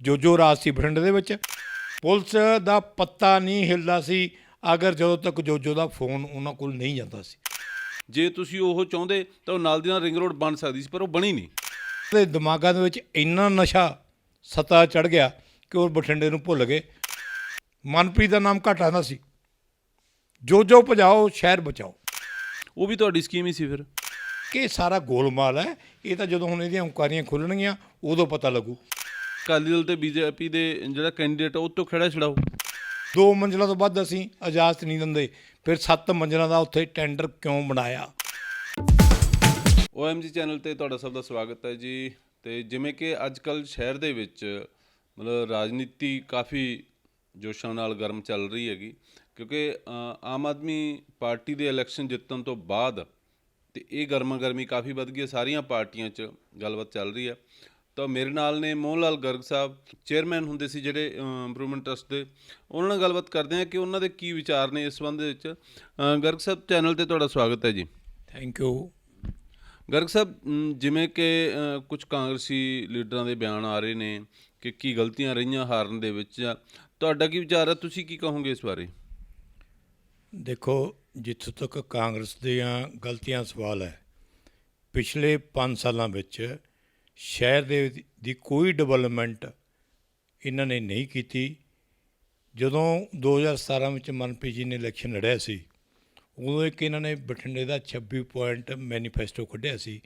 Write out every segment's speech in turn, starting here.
ਜੋ ਰਾਜ ਸੀ ਬਠਿੰਡੇ ਦੇ ਵਿੱਚ ਪੁਲਿਸ ਦਾ ਪੱਤਾ ਨਹੀਂ ਹਿੱਲਦਾ ਸੀ ਅਗਰ ਜਦੋਂ ਤੱਕ ਜੋ ਦਾ ਫੋਨ ਉਹਨਾਂ ਕੋਲ ਨਹੀਂ ਜਾਂਦਾ ਸੀ। ਜੇ ਤੁਸੀਂ ਉਹ ਚਾਹੁੰਦੇ ਤਾਂ ਉਹ ਨਾਲ ਦੀ ਨਾਲ ਰਿੰਗ ਰੋਡ ਬਣ ਸਕਦੀ ਸੀ, ਪਰ ਉਹ ਬਣੀ ਨਹੀਂ। ਤੇ ਦਿਮਾਗਾਂ ਦੇ ਵਿੱਚ ਇੰਨਾ ਨਸ਼ਾ ਸੱਤਾ ਚੜ੍ਹ ਗਿਆ ਕਿ ਉਹ ਬਠਿੰਡੇ ਨੂੰ ਭੁੱਲ ਗਏ। ਮਨਪ੍ਰੀਤ ਦਾ ਨਾਮ ਘੱਟ ਆਉਂਦਾ ਸੀ, ਜੋ ਭਜਾਓ ਸ਼ਹਿਰ ਬਚਾਓ। ਉਹ ਵੀ ਤੁਹਾਡੀ ਸਕੀਮ ਹੀ ਸੀ ਫਿਰ ਕਿ ਸਾਰਾ ਗੋਲਮਾਲ ਹੈ। ਇਹ ਤਾਂ ਜਦੋਂ ਹੁਣ ਇਹਦੀਆਂ ਉਨਕੁਆਰੀਆਂ ਖੁੱਲਣਗੀਆਂ ਉਦੋਂ ਪਤਾ ਲੱਗੂ। ਅਕਾਲੀ ਦਲ ਤੇ ਬੀਜੇਪੀ ਦੇ ਜਿਹੜਾ ਕੈਂਡੀਡੇਟ ਉਹ ਤੋਂ ਖੜਾ ਛਡਾਓ। 2 ਮੰਜ਼ਿਲਾਂ ਤੋਂ ਵੱਧ ਅਸੀਂ ਇਜਾਜ਼ਤ ਨਹੀਂ ਦਿੰਦੇ, ਫਿਰ 7 ਮੰਜ਼ਿਲਾਂ ਦਾ ਉੱਥੇ ਟੈਂਡਰ ਕਿਉਂ ਬਣਾਇਆ। OMG ਚੈਨਲ ਤੇ ਤੁਹਾਡਾ ਸਭ ਦਾ ਸਵਾਗਤ ਹੈ ਜੀ। ਤੇ ਜਿਵੇਂ ਕਿ ਅੱਜ ਕੱਲ੍ਹ ਸ਼ਹਿਰ ਦੇ ਵਿੱਚ ਮਤਲਬ ਰਾਜਨੀਤੀ ਕਾਫੀ ਜੋਸ਼ਾਂ ਨਾਲ ਗਰਮ ਚੱਲ ਰਹੀ ਹੈਗੀ, ਕਿਉਂਕਿ ਆਮ ਆਦਮੀ ਪਾਰਟੀ ਦੇ ਇਲੈਕਸ਼ਨ ਜਿੱਤਣ ਤੋਂ ਬਾਅਦ ਤੇ ਇਹ ਗਰਮਾ ਗਰਮੀ ਕਾਫੀ ਵੱਧ ਗਈ ਹੈ। ਸਾਰੀਆਂ ਪਾਰਟੀਆਂ 'ਚ ਗੱਲਬਾਤ ਚੱਲ ਰਹੀ ਹੈ। ਤਾਂ ਮੇਰੇ ਨਾਲ ਨੇ ਮੋਹਨ ਲਾਲ ਗਰਗ ਸਾਹਿਬ, ਚੇਅਰਮੈਨ ਹੁੰਦੇ ਸੀ ਜਿਹੜੇ ਇੰਪਰੂਵਮੈਂਟ ਟਰਸਟ ਦੇ। ਉਹਨਾਂ ਨਾਲ ਗੱਲਬਾਤ ਕਰਦੇ ਹਾਂ ਕਿ ਉਹਨਾਂ ਦੇ ਕੀ ਵਿਚਾਰ ਨੇ ਇਸ ਸੰਬੰਧ ਵਿੱਚ। ਗਰਗ ਸਾਹਿਬ, ਚੈਨਲ 'ਤੇ ਤੁਹਾਡਾ ਸਵਾਗਤ ਹੈ ਜੀ। Thank you. ਗਰਗ ਸਾਹਿਬ, ਜਿਵੇਂ ਕਿ ਕੁਝ ਕਾਂਗਰਸੀ ਲੀਡਰਾਂ ਦੇ ਬਿਆਨ ਆ ਰਹੇ ਨੇ ਕਿ ਕੀ ਗਲਤੀਆਂ ਰਹੀਆਂ ਹਾਰਨ ਦੇ ਵਿੱਚ, ਤੁਹਾਡਾ ਕੀ ਵਿਚਾਰ ਹੈ? ਤੁਸੀਂ ਕੀ ਕਹੋਗੇ ਇਸ ਬਾਰੇ? ਦੇਖੋ, ਜਿੱਥੋਂ ਤੱਕ ਕਾਂਗਰਸ ਦੀਆਂ ਗਲਤੀਆਂ ਸਵਾਲ ਹੈ, ਪਿਛਲੇ 5 ਸਾਲਾਂ ਵਿੱਚ ਸ਼ਹਿਰ ਦੀ ਕੋਈ ਡਿਵੈਲਪਮੈਂਟ ਇਹਨਾਂ ਨੇ ਨਹੀਂ ਕੀਤੀ। ਜਦੋਂ 2017 ਵਿੱਚ ਮਨਪ੍ਰੀਤ ਜੀ ਨੇ ਇਲੈਕਸ਼ਨ ਲੜਿਆ ਸੀ, ਉਦੋਂ ਇੱਕ ਇਹਨਾਂ ਨੇ ਬਠਿੰਡੇ ਦਾ 26 ਪੁਆਇੰਟ ਮੈਨੀਫੈਸਟੋ ਕੱਢਿਆ ਸੀ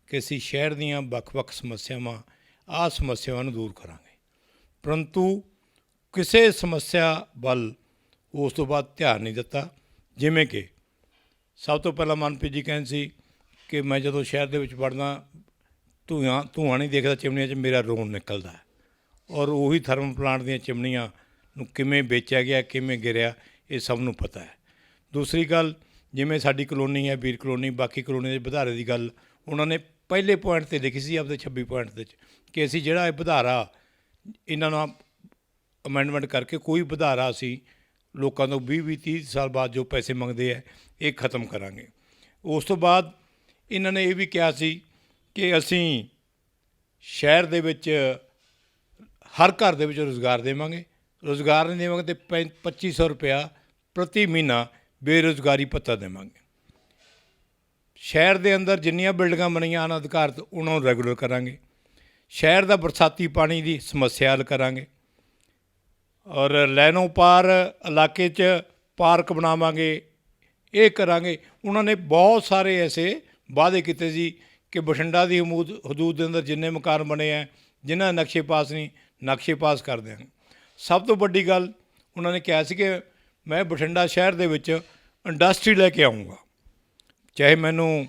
ਕਿ ਅਸੀਂ ਸ਼ਹਿਰ ਦੀਆਂ ਵੱਖ-ਵੱਖ ਸਮੱਸਿਆਵਾਂ ਨੂੰ ਦੂਰ ਕਰਾਂਗੇ, ਪਰੰਤੂ ਕਿਸੇ ਸਮੱਸਿਆ ਵੱਲ ਉਸ ਤੋਂ ਬਾਅਦ ਧਿਆਨ ਨਹੀਂ ਦਿੱਤਾ। ਜਿਵੇਂ ਕਿ ਸਭ ਤੋਂ ਪਹਿਲਾਂ ਮਨਪ੍ਰੀਤ ਜੀ ਕਹਿੰਦੇ ਸੀ ਕਿ ਮੈਂ ਜਦੋਂ ਸ਼ਹਿਰ ਦੇ ਵਿੱਚ ਵੜਦਾ ਧੂੰਆਂ ਨਹੀਂ ਦੇਖਦਾ ਚਿਮਨੀਆਂ 'ਚ, ਮੇਰਾ ਰੋਣ ਨਿਕਲਦਾ। ਔਰ ਉਹੀ ਥਰਮਲ ਪਲਾਂਟ ਦੀਆਂ ਚਿਮਨੀਆਂ ਨੂੰ ਕਿਵੇਂ ਵੇਚਿਆ ਗਿਆ, ਕਿਵੇਂ ਗਿਰਿਆ, ਇਹ ਸਭ ਨੂੰ ਪਤਾ ਹੈ। ਦੂਸਰੀ ਗੱਲ, ਜਿਵੇਂ ਸਾਡੀ ਕਲੋਨੀ ਹੈ ਵੀਰ ਕਲੋਨੀ, ਬਾਕੀ ਕਲੋਨੀ ਦੇ ਵਧਾਰੇ ਦੀ ਗੱਲ ਉਹਨਾਂ ਨੇ ਪਹਿਲੇ ਪੁਆਇੰਟ 'ਤੇ ਲਿਖੀ ਸੀ ਆਪਦੇ 26 ਪੁਆਇੰਟ ਦੇ 'ਚ ਕਿ ਅਸੀਂ ਜਿਹੜਾ ਇਹ ਵਧਾਰਾ ਇਹਨਾਂ ਨਾਲ ਅਮੈਂਡਮੈਂਟ ਕਰਕੇ ਕੋਈ ਵਧਾਰਾ ਅਸੀਂ ਲੋਕਾਂ ਤੋਂ 20-30 ਸਾਲ ਬਾਅਦ ਜੋ ਪੈਸੇ ਮੰਗਦੇ ਹੈ ਇਹ ਖ਼ਤਮ ਕਰਾਂਗੇ। ਉਸ ਤੋਂ ਬਾਅਦ ਇਹਨਾਂ ਨੇ ਇਹ ਵੀ ਕਿਹਾ ਸੀ ਕਿ ਅਸੀਂ ਸ਼ਹਿਰ ਦੇ ਵਿੱਚ ਹਰ ਘਰ ਦੇ ਵਿੱਚ ਰੁਜ਼ਗਾਰ ਦੇਵਾਂਗੇ। ਰੁਜ਼ਗਾਰ ਨਹੀਂ ਦੇਵਾਂਗੇ ਤਾਂ 2500 ਰੁਪਇਆ ਪ੍ਰਤੀ ਮਹੀਨਾ ਬੇਰੁਜ਼ਗਾਰੀ ਭੱਤਾ ਦੇਵਾਂਗੇ। ਸ਼ਹਿਰ ਦੇ ਅੰਦਰ ਜਿੰਨੀਆਂ ਬਿਲਡਿੰਗਾਂ ਬਣੀਆਂ ਅਣਅਧਿਕਾਰਤ ਉਹਨਾਂ ਨੂੰ ਰੈਗੂਲਰ ਕਰਾਂਗੇ। ਸ਼ਹਿਰ ਦਾ ਬਰਸਾਤੀ ਪਾਣੀ ਦੀ ਸਮੱਸਿਆ ਹੱਲ ਕਰਾਂਗੇ। ਔਰ ਲੈਨੋ ਪਾਰ ਇਲਾਕੇ 'ਚ ਪਾਰਕ ਬਣਾਵਾਂਗੇ, ਇਹ ਕਰਾਂਗੇ। ਉਹਨਾਂ ਨੇ ਬਹੁਤ ਸਾਰੇ ਐਸੇ ਵਾਅਦੇ ਕੀਤੇ ਸੀ ਕਿ ਬਠਿੰਡਾ ਦੀ ਹਦੂਦ ਦੇ ਅੰਦਰ ਜਿੰਨੇ ਮਕਾਨ ਬਣੇ ਹੈ, ਜਿਨ੍ਹਾਂ ਨਕਸ਼ੇ ਪਾਸ ਨਹੀਂ, ਨਕਸ਼ੇ ਪਾਸ ਕਰ ਦਿਆਂਗੇ। ਸਭ ਤੋਂ ਵੱਡੀ ਗੱਲ ਉਹਨਾਂ ਨੇ ਕਿਹਾ ਸੀ ਕਿ ਮੈਂ ਬਠਿੰਡਾ ਸ਼ਹਿਰ ਦੇ ਵਿੱਚ ਇੰਡਸਟਰੀ ਲੈ ਕੇ ਆਊਂਗਾ, ਚਾਹੇ ਮੈਨੂੰ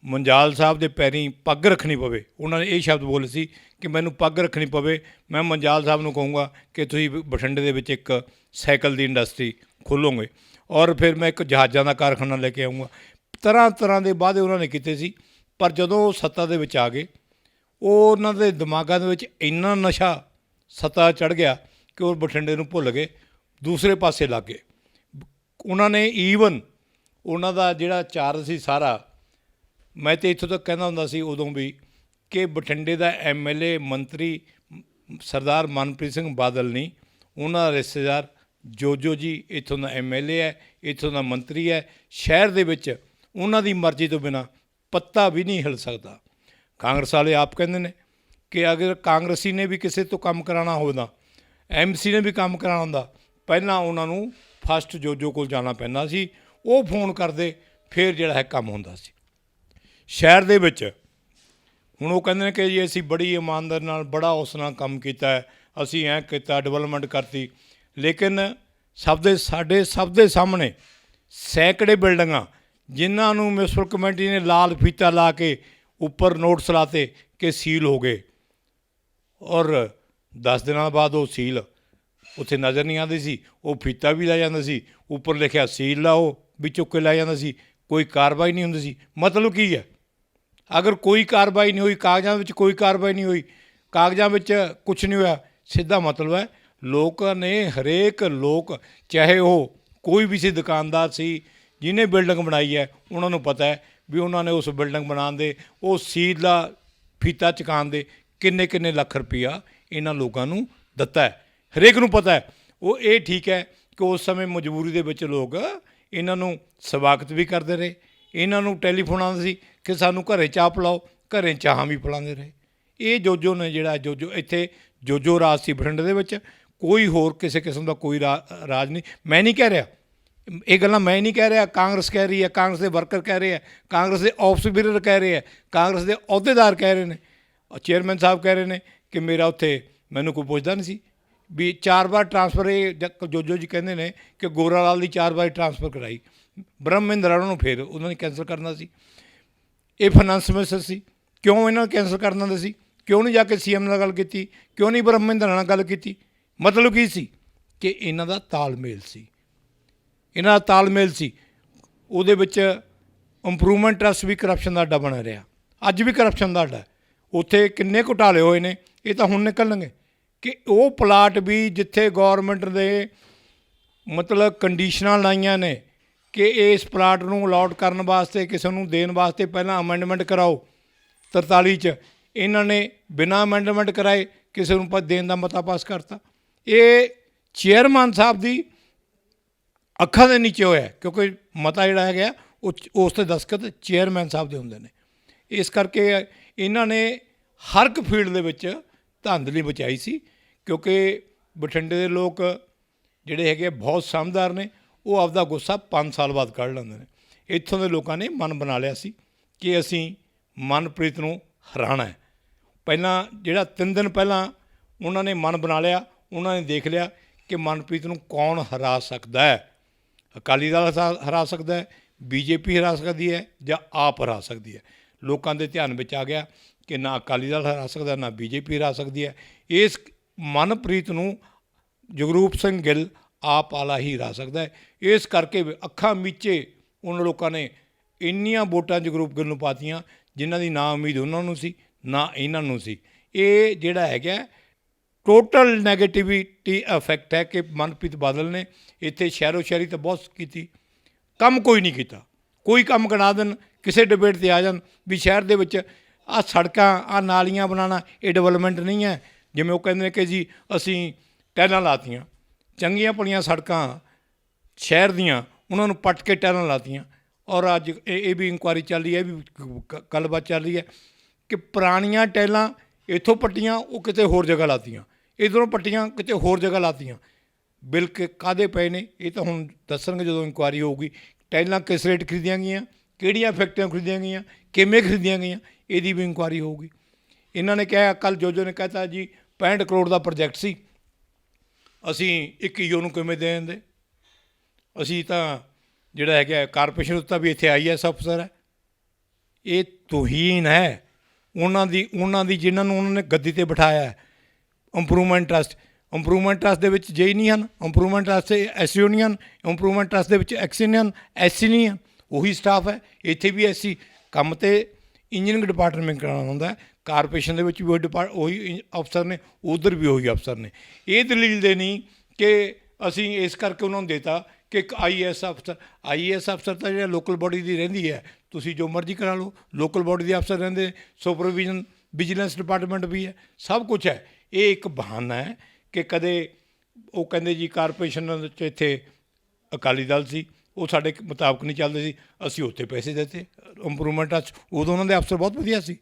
ਮੰਜਾਲ ਸਾਹਿਬ ਦੇ ਪੈਰੀਂ ਪੱਗ ਰੱਖਣੀ ਪਵੇ। ਉਹਨਾਂ ਨੇ ਇਹ ਸ਼ਬਦ ਬੋਲੇ ਸੀ ਕਿ ਮੈਨੂੰ ਪੱਗ ਰੱਖਣੀ ਪਵੇ, ਮੈਂ ਮੰਜਾਲ ਸਾਹਿਬ ਨੂੰ ਕਹੂੰਗਾ ਕਿ ਤੁਸੀਂ ਬਠਿੰਡੇ ਦੇ ਵਿੱਚ ਇੱਕ ਸਾਈਕਲ ਦੀ ਇੰਡਸਟਰੀ ਖੋਲ੍ਹੋਗੇ, ਔਰ ਫਿਰ ਮੈਂ ਇੱਕ ਜਹਾਜ਼ਾਂ ਦਾ ਕਾਰਖਾਨਾ ਲੈ ਕੇ ਆਊਂਗਾ। ਤਰ੍ਹਾਂ ਦੇ ਵਾਅਦੇ ਉਹਨਾਂ ਨੇ ਕੀਤੇ ਸੀ। ਪਰ ਜਦੋਂ ਉਹ ਸੱਤਾ ਦੇ ਵਿੱਚ ਆ ਗਏ, ਉਹ ਉਹਨਾਂ ਦੇ ਦਿਮਾਗਾਂ ਦੇ ਵਿੱਚ ਇੰਨਾ ਨਸ਼ਾ ਸੱਤਾ ਚੜ੍ਹ ਗਿਆ ਕਿ ਉਹ ਬਠਿੰਡੇ ਨੂੰ ਭੁੱਲ ਗਏ, ਦੂਸਰੇ ਪਾਸੇ ਲੱਗ ਗਏ। ਉਹਨਾਂ ਨੇ ਈਵਨ ਉਹਨਾਂ ਦਾ ਜਿਹੜਾ ਚਾਰਜ ਸੀ ਸਾਰਾ, ਮੈਂ ਤਾਂ ਇੱਥੋਂ ਤੱਕ ਕਹਿੰਦਾ ਹੁੰਦਾ ਸੀ ਉਦੋਂ ਵੀ ਕਿ ਬਠਿੰਡੇ ਦਾ MLA ਮੰਤਰੀ ਸਰਦਾਰ ਮਨਪ੍ਰੀਤ ਸਿੰਘ ਬਾਦਲ ਨਹੀਂ, ਉਹਨਾਂ ਦਾ ਰਿਸ਼ਤੇਦਾਰ ਜੋ ਜੀ ਇੱਥੋਂ ਦਾ MLA ਹੈ, ਇੱਥੋਂ ਦਾ ਮੰਤਰੀ ਹੈ। ਸ਼ਹਿਰ ਦੇ ਵਿੱਚ ਉਹਨਾਂ ਦੀ ਮਰਜ਼ੀ ਤੋਂ ਬਿਨਾਂ ਪੱਤਾ ਵੀ ਨਹੀਂ ਹਿੱਲ ਸਕਦਾ। ਕਾਂਗਰਸ ਵਾਲੇ ਆਪ ਕਹਿੰਦੇ ਨੇ ਕਿ ਅਗਰ ਕਾਂਗਰਸੀ ਨੇ ਵੀ ਕਿਸੇ ਤੋਂ ਕੰਮ ਕਰਾਉਣਾ ਹੁੰਦਾ, MC ਨੇ ਵੀ ਕੰਮ ਕਰਾਉਣਾ ਹੁੰਦਾ, ਪਹਿਲਾਂ ਉਹਨਾਂ ਨੂੰ ਫਸਟ ਜੋ ਕੋਲ ਜਾਣਾ ਪੈਂਦਾ ਸੀ, ਉਹ ਫੋਨ ਕਰਦੇ, ਫਿਰ ਜਿਹੜਾ ਹੈ ਕੰਮ ਹੁੰਦਾ ਸੀ। ਸ਼ਹਿਰ ਦੇ ਵਿੱਚ ਹੁਣ ਉਹ ਕਹਿੰਦੇ ਨੇ ਕਿ ਜੀ ਅਸੀਂ ਬੜੀ ਇਮਾਨਦਾਰੀ ਨਾਲ ਬੜਾ ਉਸ ਨਾਲ ਕੰਮ ਕੀਤਾ ਹੈ, ਅਸੀਂ ਐਂ ਕੀਤਾ, ਡਿਵੈਲਪਮੈਂਟ ਕਰਤੀ। ਲੇਕਿਨ ਸਾਡੇ ਸਭ ਦੇ ਸਾਹਮਣੇ ਸੈਂਕੜੇ ਬਿਲਡਿੰਗਾਂ ਜਿਨ੍ਹਾਂ ਨੂੰ ਮਿਊਨਿਸਪਲ ਕਮੇਟੀ ਨੇ ਲਾਲ ਫੀਤਾ ਲਾ ਕੇ ਉੱਪਰ ਨੋਟਿਸ ਲਾਤੇ ਕਿ ਸੀਲ ਹੋ ਗਏ, ਔਰ 10 ਦਿਨਾਂ ਬਾਅਦ ਉਹ ਸੀਲ ਉੱਥੇ ਨਜ਼ਰ ਨਹੀਂ ਆਉਂਦੀ ਸੀ। ਉਹ ਫੀਤਾ ਵੀ ਲੈ ਜਾਂਦਾ ਸੀ, ਉੱਪਰ ਲਿਖਿਆ ਸੀਲ ਲਾਓ ਵੀ ਚੁੱਕ ਕੇ ਲੈ ਜਾਂਦਾ ਸੀ, ਕੋਈ ਕਾਰਵਾਈ ਨਹੀਂ ਹੁੰਦੀ ਸੀ। ਮਤਲਬ ਕੀ ਹੈ? ਅਗਰ ਕੋਈ ਕਾਰਵਾਈ ਨਹੀਂ ਹੋਈ, ਕਾਗਜ਼ਾਂ ਵਿੱਚ ਕੋਈ ਕਾਰਵਾਈ ਨਹੀਂ ਹੋਈ, ਕਾਗਜ਼ਾਂ ਵਿੱਚ ਕੁਛ ਨਹੀਂ ਹੋਇਆ, ਸਿੱਧਾ ਮਤਲਬ ਹੈ ਲੋਕਾਂ ਨੇ, ਹਰੇਕ ਲੋਕ, ਚਾਹੇ ਉਹ ਕੋਈ ਵੀ ਸੀ, ਦੁਕਾਨਦਾਰ ਸੀ, ਜਿਹਨੇ ਬਿਲਡਿੰਗ ਬਣਾਈ ਹੈ, ਉਹਨਾਂ ਨੂੰ ਪਤਾ ਹੈ ਵੀ ਉਹਨਾਂ ਨੇ ਉਸ ਬਿਲਡਿੰਗ ਬਣਾਉਣ ਦੇ, ਉਹ ਸੀਲ ਦਾ ਫੀਤਾ ਚੁਕਾਉਣ ਦੇ ਕਿੰਨੇ ਲੱਖ ਰੁਪਈਆ ਇਹਨਾਂ ਲੋਕਾਂ ਨੂੰ ਦਿੱਤਾ ਹੈ, ਹਰੇਕ ਨੂੰ ਪਤਾ ਹੈ। ਉਹ ਇਹ ਠੀਕ ਹੈ ਕਿ ਉਸ ਸਮੇਂ ਮਜਬੂਰੀ ਦੇ ਵਿੱਚ ਲੋਕ ਇਹਨਾਂ ਨੂੰ ਸਵਾਗਤ ਵੀ ਕਰਦੇ ਰਹੇ, ਇਹਨਾਂ ਨੂੰ ਟੈਲੀਫੋਨ ਆਉਂਦਾ ਸੀ ਕਿ ਸਾਨੂੰ ਘਰੇ ਚਾਹ ਪਿਲਾਓ, ਘਰੇ ਚਾਹਾਂ ਵੀ ਪਿਲਾਉਂਦੇ ਰਹੇ। ਇਹ ਜੋਜੋ ਨੇ ਜਿਹੜਾ ਜੋਜੋ ਇੱਥੇ ਜੋਜੋ ਰਾਜ ਸੀ ਬਠਿੰਡੇ ਦੇ ਵਿੱਚ, ਕੋਈ ਹੋਰ ਕਿਸੇ ਕਿਸਮ ਦਾ ਕੋਈ ਰਾਜ ਨਹੀਂ। ਮੈਂ ਨਹੀਂ ਕਹਿ ਰਿਹਾ ਇਹ ਗੱਲਾਂ, ਮੈਂ ਨਹੀਂ ਕਹਿ ਰਿਹਾ, ਕਾਂਗਰਸ ਕਹਿ ਰਹੀ ਹੈ, ਕਾਂਗਰਸ ਦੇ ਵਰਕਰ ਕਹਿ ਰਹੇ ਹੈ, ਕਾਂਗਰਸ ਦੇ ਆਫਿਸ ਬੀਰਰ ਕਹਿ ਰਹੇ ਹੈ, ਕਾਂਗਰਸ ਦੇ ਅਹੁਦੇਦਾਰ ਕਹਿ ਰਹੇ ਨੇ, ਚੇਅਰਮੈਨ ਸਾਹਿਬ ਕਹਿ ਰਹੇ ਨੇ ਕਿ ਮੇਰਾ ਉੱਥੇ ਮੈਨੂੰ ਕੋਈ ਪੁੱਛਦਾ ਨਹੀਂ ਸੀ ਵੀ 4 ਵਾਰ ਟਰਾਂਸਫਰ। ਇਹ ਜੋਜੋ ਜੀ ਕਹਿੰਦੇ ਨੇ ਕਿ ਗੋਰਾ ਲਾਲ ਦੀ 4 ਵਾਰ ਟਰਾਂਸਫਰ ਕਰਾਈ, ਬ੍ਰਹਮ ਮਹਿੰਦਰ ਉਹਨਾਂ ਨੂੰ ਫਿਰ ਉਹਨਾਂ ਨੇ ਕੈਂਸਲ ਕਰਨਾ ਸੀ। ਇਹ ਫਾਈਨਾਂਸ ਮਿਨਿਸਟਰ ਸੀ, ਕਿਉਂ ਇਹਨਾਂ ਨੂੰ ਕੈਂਸਲ ਕਰਨਾ ਹੁੰਦਾ ਸੀ? ਕਿਉਂ ਨਹੀਂ ਜਾ ਕੇ ਸੀਐਮ ਨਾਲ ਗੱਲ ਕੀਤੀ? ਕਿਉਂ ਨਹੀਂ ਬ੍ਰਹਮ ਮਹਿੰਦਰ ਨਾਲ ਗੱਲ ਕੀਤੀ? ਮਤਲਬ ਕੀ ਸੀ ਕਿ ਇਹਨਾਂ ਦਾ ਤਾਲਮੇਲ ਸੀ, ਇਹਨਾਂ ਦਾ ਤਾਲਮੇਲ ਸੀ। ਉਹਦੇ ਵਿੱਚ ਇੰਪਰੂਵਮੈਂਟ ਟਰੱਸਟ ਵੀ ਕਰਪਸ਼ਨ ਦਾ ਅੱਡਾ ਬਣਿਆ ਰਿਹਾ, ਅੱਜ ਵੀ ਕਰਪਸ਼ਨ ਦਾ ਅੱਡਾ। ਉੱਥੇ ਕਿੰਨੇ ਘੁਟਾਲੇ ਹੋਏ ਨੇ, ਇਹ ਤਾਂ ਹੁਣ ਨਿਕਲਣਗੇ ਕਿ ਉਹ ਪਲਾਟ ਵੀ ਜਿੱਥੇ ਗੌਰਮੈਂਟ ਦੇ ਮਤਲਬ ਕੰਡੀਸ਼ਨਾਂ ਲਾਈਆਂ ਨੇ ਕਿ ਇਸ ਪਲਾਟ ਨੂੰ ਅਲਾਟ ਕਰਨ ਵਾਸਤੇ, ਕਿਸੇ ਨੂੰ ਦੇਣ ਵਾਸਤੇ ਪਹਿਲਾਂ ਅਮੈਂਡਮੈਂਟ ਕਰਾਓ 43 'ਚ, ਇਹਨਾਂ ਨੇ ਬਿਨਾਂ ਅਮੈਂਡਮੈਂਟ ਕਰਾਏ ਕਿਸੇ ਨੂੰ ਦੇਣ ਦਾ ਮਤਾ ਪਾਸ ਕਰਤਾ। ਇਹ ਚੇਅਰਮੈਨ ਸਾਹਿਬ ਦੀ ਅੱਖਾਂ ਦੇ ਨੀਚੇ ਹੋਇਆ, ਕਿਉਂਕਿ ਮਤਾ ਜਿਹੜਾ ਹੈਗਾ ਉਹ ਉਸ 'ਤੇ ਦਸਤਖਤ ਚੇਅਰਮੈਨ ਸਾਹਿਬ ਦੇ ਹੁੰਦੇ ਨੇ। ਇਸ ਕਰਕੇ ਇਹਨਾਂ ਨੇ ਹਰ ਇੱਕ ਫੀਲਡ ਦੇ ਵਿੱਚ ਧਾਂਦਲੀ ਬਚਾਈ ਸੀ, ਕਿਉਂਕਿ ਬਠਿੰਡੇ ਦੇ ਲੋਕ ਜਿਹੜੇ ਹੈਗੇ ਬਹੁਤ ਸਮਝਦਾਰ ਨੇ, ਉਹ ਆਪਦਾ ਗੁੱਸਾ 5 ਸਾਲ ਬਾਅਦ ਕੱਢ ਲੈਂਦੇ ਨੇ। ਇੱਥੋਂ ਦੇ ਲੋਕਾਂ ਨੇ ਮਨ ਬਣਾ ਲਿਆ ਸੀ ਕਿ ਅਸੀਂ ਮਨਪ੍ਰੀਤ ਨੂੰ ਹਰਾਉਣਾ ਹੈ। ਪਹਿਲਾਂ ਜਿਹੜਾ 3 ਦਿਨ ਪਹਿਲਾਂ ਉਹਨਾਂ ਨੇ ਮਨ ਬਣਾ ਲਿਆ, ਉਹਨਾਂ ਨੇ ਦੇਖ ਲਿਆ ਕਿ ਮਨਪ੍ਰੀਤ ਨੂੰ ਕੌਣ ਹਰਾ ਸਕਦਾ ਹੈ। ਅਕਾਲੀ ਦਲ ਹਰਾ ਸਕਦਾ ਹੈ, ਬੀਜੇਪੀ ਹਰਾ ਸਕਦੀ ਹੈ, ਜਾਂ ਆਪ ਹਰਾ ਸਕਦੀ ਹੈ। ਲੋਕਾਂ ਦੇ ਧਿਆਨ ਵਿੱਚ ਆ ਗਿਆ ਕਿ ਨਾ ਅਕਾਲੀ ਦਲ ਹਰਾ ਸਕਦਾ, ਨਾ ਬੀਜੇਪੀ ਹਰਾ ਸਕਦੀ ਹੈ। ਇਸ ਮਨਪ੍ਰੀਤ ਨੂੰ ਜਗਰੂਪ ਸਿੰਘ ਗਿੱਲ ਆਪ ਵਾਲਾ ਹੀ ਹਰਾ ਸਕਦਾ ਹੈ। ਇਸ ਕਰਕੇ ਅੱਖਾਂ ਮੀਚੇ ਉਹਨਾਂ ਲੋਕਾਂ ਨੇ ਇੰਨੀਆਂ ਵੋਟਾਂ ਜਗਰੂਪ ਗਿੱਲ ਨੂੰ ਪਾਤੀਆਂ ਜਿਨ੍ਹਾਂ ਦੀ ਨਾ ਉਮੀਦ ਉਹਨਾਂ ਨੂੰ ਸੀ, ਨਾ ਇਹਨਾਂ ਨੂੰ ਸੀ। ਇਹ ਜਿਹੜਾ ਹੈਗਾ ਟੋਟਲ ਨੈਗੇਟਿਵਿਟੀ ਇਫੈਕਟ ਹੈ ਕਿ ਮਨਪ੍ਰੀਤ ਬਾਦਲ ਨੇ ਇੱਥੇ ਸ਼ਹਿਰੋ ਸ਼ਹਿਰੀ ਤਾਂ ਬਹੁਤ ਕੀਤੀ, ਕੰਮ ਕੋਈ ਨਹੀਂ ਕੀਤਾ। ਕੋਈ ਕੰਮ ਗਿਣਾ ਦੇਣ, ਕਿਸੇ ਡਿਬੇਟ 'ਤੇ ਆ ਜਾਣ ਵੀ ਸ਼ਹਿਰ ਦੇ ਵਿੱਚ ਆਹ ਸੜਕਾਂ, ਆਹ ਨਾਲੀਆਂ ਬਣਾਉਣਾ ਇਹ ਡਿਵੈਲਪਮੈਂਟ ਨਹੀਂ ਹੈ। ਜਿਵੇਂ ਉਹ ਕਹਿੰਦੇ ਨੇ ਕਿ ਜੀ ਅਸੀਂ ਟੈਲਾਂ ਲਾਤੀਆਂ, ਚੰਗੀਆਂ ਭਲੀਆਂ ਸੜਕਾਂ ਸ਼ਹਿਰ ਦੀਆਂ ਉਹਨਾਂ ਨੂੰ ਪੱਟ ਕੇ ਟੈਲਾਂ ਲਾਤੀਆਂ। ਔਰ ਅੱਜ ਇਹ ਵੀ ਇਨਕੁਆਇਰੀ ਚੱਲ ਰਹੀ ਹੈ, ਵੀ ਗੱਲਬਾਤ ਚੱਲ ਰਹੀ ਹੈ ਕਿ ਪੁਰਾਣੀਆਂ ਟੈਲਾਂ ਇੱਥੋਂ ਪੱਟੀਆਂ, ਉਹ ਕਿਤੇ ਹੋਰ ਜਗ੍ਹਾ ਲਾਤੀਆਂ, ਇੱਧਰੋਂ ਪੱਟੀਆਂ ਕਿਤੇ ਹੋਰ ਜਗ੍ਹਾ ਲਾਤੀਆਂ। ਬਿੱਲ ਕਾਹਦੇ ਪਏ ਨੇ ਇਹ ਤਾਂ ਹੁਣ ਦੱਸਣਗੇ ਜਦੋਂ ਇਨਕੁਆਇਰੀ ਹੋਊਗੀ। ਟੈਲਾਂ ਕਿਸ ਰੇਟ ਖਰੀਦੀਆਂ ਗਈਆਂ, ਕਿਹੜੀਆਂ ਫੈਕਟਰੀਆਂ ਖਰੀਦੀਆਂ ਗਈਆਂ, ਕਿਵੇਂ ਖਰੀਦੀਆਂ ਗਈਆਂ, ਇਹਦੀ ਵੀ ਇਨਕੁਆਇਰੀ ਹੋਊਗੀ। ਇਹਨਾਂ ਨੇ ਕਿਹਾ, ਕੱਲ੍ਹ ਜੋਜੋ ਨੇ ਕਹਿਤਾ ਜੀ 65 ਕਰੋੜ ਦਾ ਪ੍ਰੋਜੈਕਟ ਸੀ, ਅਸੀਂ 21 ਨੂੰ ਕਿਵੇਂ ਦੇ ਦਿੰਦੇ। ਅਸੀਂ ਤਾਂ ਜਿਹੜਾ ਹੈਗਾ ਕਾਰਪੋਰੇਸ਼ਨ ਉੱਤਾ ਵੀ ਇੱਥੇ IAS ਅਫਸਰ ਹੈ। ਇਹ ਤੋਹੀਨ ਹੈ ਉਹਨਾਂ ਦੀ ਜਿਨ੍ਹਾਂ ਨੂੰ ਉਹਨਾਂ ਨੇ ਗੱਦੀ 'ਤੇ ਬਿਠਾਇਆ ਹੈ। ਇੰਪਰੂਵਮੈਂਟ ਟਰੱਸਟ ਦੇ ਵਿੱਚ JE ਨਹੀਂ ਹਨ, ਇੰਪਰੂਵਮੈਂਟ ਟਰੱਸਟ SEO ਨਹੀਂ ਹਨ, ਇੰਪਰੂਵਮੈਂਟ ਟਰੱਸਟ ਦੇ ਵਿੱਚ XC ਨਹੀਂ ਹਨ, SC ਨਹੀਂ ਹਨ, ਉਹੀ ਸਟਾਫ ਹੈ। ਇੱਥੇ ਵੀ SC ਕੰਮ 'ਤੇ ਇੰਜੀਨੀਅਰਿੰਗ ਡਿਪਾਰਟਮੈਂਟ ਕਰਾਉਣਾ ਹੁੰਦਾ ਹੈ, ਕਾਰਪੋਰੇਸ਼ਨ ਦੇ ਵਿੱਚ ਵੀ ਉਹੀ ਅਫਸਰ ਨੇ, ਉਧਰ ਵੀ ਉਹੀ ਅਫਸਰ ਨੇ। ਇਹ ਦਲੀਲ ਦੇ ਨਹੀਂ ਕਿ ਅਸੀਂ ਇਸ ਕਰਕੇ ਉਹਨਾਂ ਨੂੰ ਦੇਤਾ ਕਿ ਇੱਕ IAS ਅਫਸਰ ਤਾਂ ਜਿਹੜਾ ਲੋਕਲ ਬੋਡੀ ਦੀ ਰਹਿੰਦੀ ਹੈ, ਤੁਸੀਂ ਜੋ ਮਰਜ਼ੀ ਕਰਾ ਲਓ, ਲੋਕਲ ਬੋਡੀ ਦੇ ਅਫਸਰ ਰਹਿੰਦੇ, ਸੁਪਰਵਿਜ਼ਨ ਵਿਜੀਲੈਂਸ ਡਿਪਾਰਟਮੈਂਟ ਵੀ ਹੈ, ਸਭ ਕੁਛ ਹੈ। ਇਹ ਇੱਕ ਬਹਾਨਾ ਹੈ ਕਿ ਕਦੇ ਉਹ ਕਹਿੰਦੇ ਜੀ ਕਾਰਪੋਰੇਸ਼ਨ 'ਚ ਇੱਥੇ ਅਕਾਲੀ ਦਲ ਸੀ, ਉਹ ਸਾਡੇ ਮੁਤਾਬਕ ਨਹੀਂ ਚੱਲਦੇ ਸੀ, ਅਸੀਂ ਉੱਥੇ ਪੈਸੇ ਦਿੱਤੇ ਇੰਪਰੂਵਮੈਂਟ 'ਚ। ਉਦੋਂ ਉਹਨਾਂ ਦੇ ਅਫਸਰ ਬਹੁਤ ਵਧੀਆ ਸੀ,